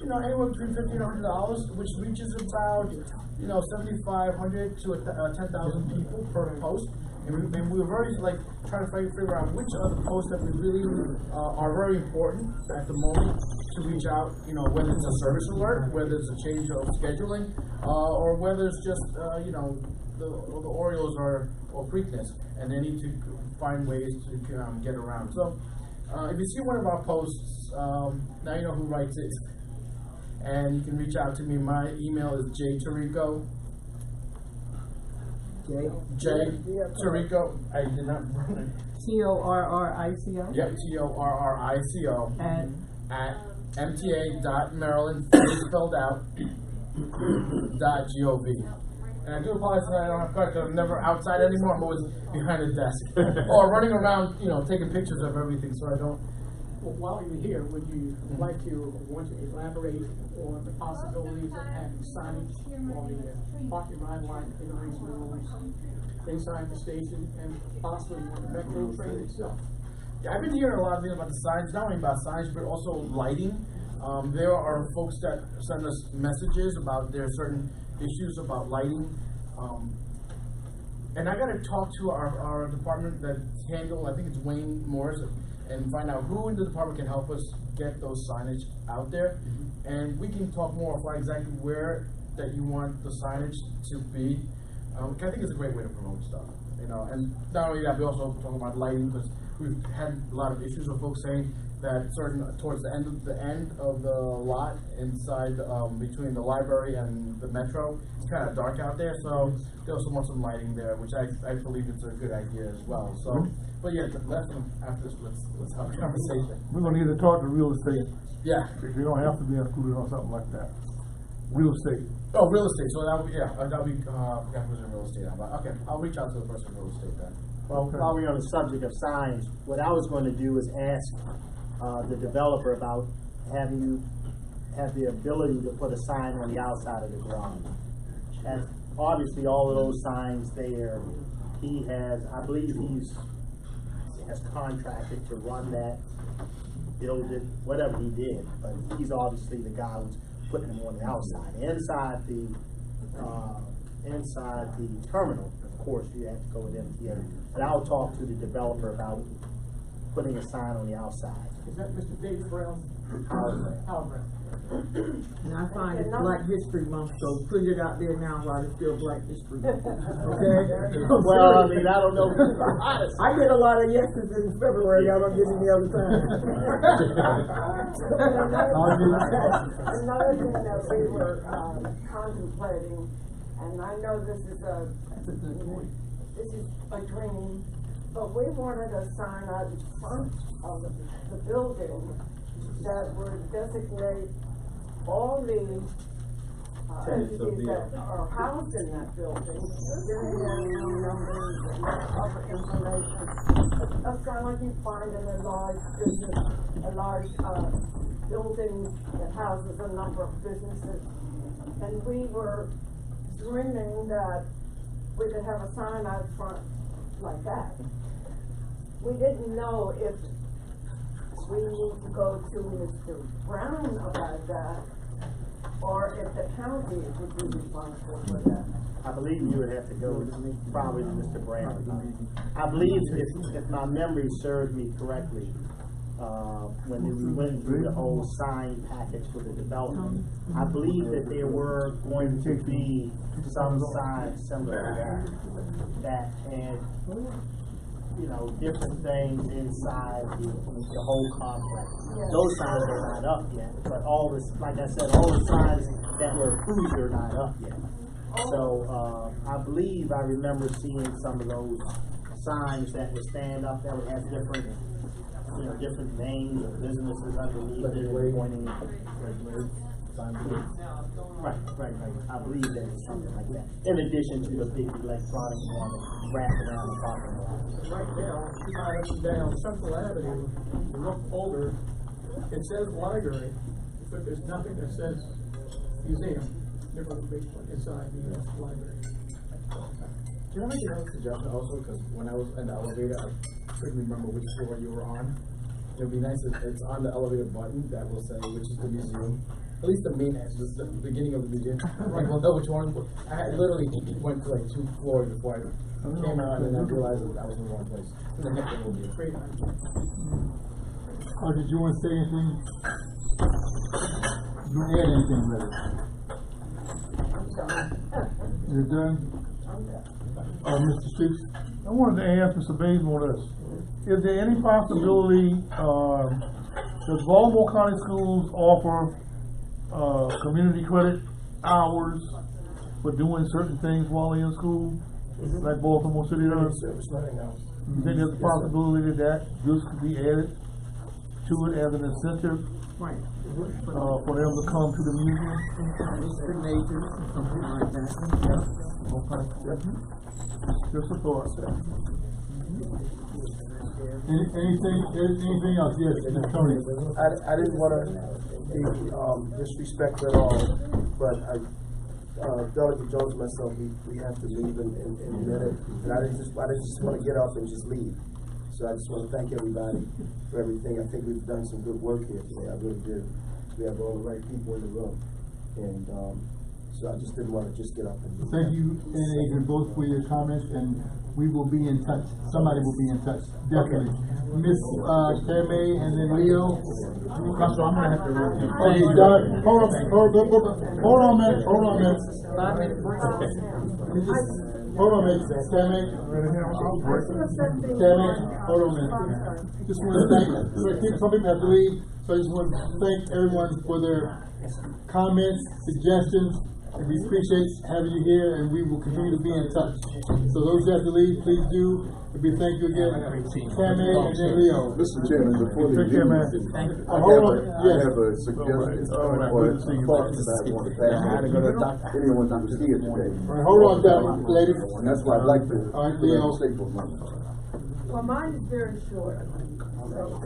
anywhere between $1,500, which reaches about 7,500 to 10,000 people per post. And we're very trying to figure out which are the posts that we really are very important at the moment to reach out. Whether it's a service alert, whether it's a change of scheduling, or whether it's just the Orioles or Preakness, and they need to find ways to get around. So if you see one of our posts, now you know who writes it. And you can reach out to me. My email is jtarico. Tarico. I did not run it. TORRICO. Yep, TORRICO. At mta.maryland, spelled out, .gov. And I do apologize that I don't have cards, because I'm never outside anymore. I'm always behind a desk. Or running around, taking pictures of everything, so I don't. Well, while you're here, would you want to elaborate on the possibilities of having signage on the parking ride line, entering rooms, inside the station, and possibly on the metro train itself? Yeah, I've been hearing a lot of things about the signs, not only about signs, but also lighting. There are folks that send us messages about there are certain issues about lighting. And I got to talk to our department that handle, I think it's Wayne Morris, and find out who in the department can help us get those signage out there. And we can talk more about exactly where that you want the signage to be. I think it's a great way to promote stuff. And not only that, we also talk about lighting, because we've had a lot of issues with folks saying that certain towards the end of the lot inside between the library and the metro. It's kind of dark out there, so they also want some lighting there, which I believe it's a good idea as well. So, but yeah, after this, let's have a conversation. We're gonna need to talk to real estate. Yeah. If you don't have to be included on something like that. Real estate. Oh, real estate. So that'll be I forgot who's in real estate. Okay, I'll reach out to the person in real estate then. Well, while we're on the subject of signs, what I was going to do is ask the developer about having you have the ability to put a sign on the outside of the garage. And obviously, all of those signs there, he has, I believe has contracted to run that, build it, whatever he did. But he's obviously the guy who's putting them on the outside. Inside the terminal, of course, you have to go with MTA. But I'll talk to the developer about putting a sign on the outside. Is that Mr. Dave Brown? Albert. And I find it's Black History Month, so put it out there now while it's still Black History Month. Okay? Well, I mean, I don't know. I get a lot of yeses in February, I don't get any other time. Another thing that we were contemplating, and I know this is a dream, but we wanted a sign out in front of the building that would designate all the entities that are housed in that building, giving them new numbers and other information. A sign like you find in a large business, a large building that houses a number of businesses. And we were dreaming that we could have a sign out front like that. We didn't know if we need to go to Mr. Brown about that, or if the county would be responsible for that. I believe you would have to go probably to Mr. Brown. I believe, if my memory serves me correctly, when we went through the whole sign package for the development, I believe that there were going to be some signs similar to that had, you know, different things inside the whole complex. Yes. Those signs are not up yet, but all this, like I said, all the signs that were approved are not up yet. So I believe I remember seeing some of those signs that would stand up that would have different, you know, different names of businesses underneath it pointing. Right. I believe that it's something like that. In addition to the big electronic one wrapped around the parking lot. Right now, down Central Avenue, you look over, it says library, but there's nothing that says museum. There's a big one inside the library. Can I make another suggestion also? Because when I was in the elevator, I couldn't remember which floor you were on. It would be nice if it's on the elevator button that will say which is the museum. At least the main entrance, the beginning of the museum. Like, we'll know which one. I literally went to like 2 floors before I came out, and I realized that I was in the wrong place. And the next one will be a great night. Oh, did you want to say anything? You want to add anything, brother? You're done? Mr. Stoops, I wanted to ask Mr. Bazemore this. Is there any possibility, does Baltimore County Schools offer community credit hours for doing certain things while they're in school, like Baltimore City does? You think there's a possibility that this could be added to it as an incentive? Right. For them to come to the museum? Majors or something like that. Okay. Just a thought. Anything else? Yes, Tony. I didn't want to be disrespectful at all, but Delegate Jones and myself, we have to leave in a minute, and I didn't just want to get up and just leave. So I just want to thank everybody for everything. I think we've done some good work here today. I really do. We have all the right people in the room, and so I just didn't want to just get up and leave. Thank you, Adrian, both for your comments, and we will be in touch. Somebody will be in touch, definitely. Okay. Miss Teme and then Leo. So I'm gonna have to run. Okay, Doug, hold on a minute. 5 minute break. Hold on a minute, Tammy. Tammy, hold on a minute. Just want to thank, some people have to leave, so I just want to thank everyone for their comments, suggestions, and we appreciate having you here, and we will continue to be in touch. So those who have to leave, please do. And we thank you again, Tammy and then Leo. Mr. Chairman, before you leave, I have a suggestion or a thought that I want to pass on anyone who was here today. Hold on, ladies. And that's why I'd like to state for a moment. Well, mine is very short. So,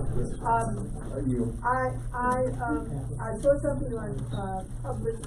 I saw something on public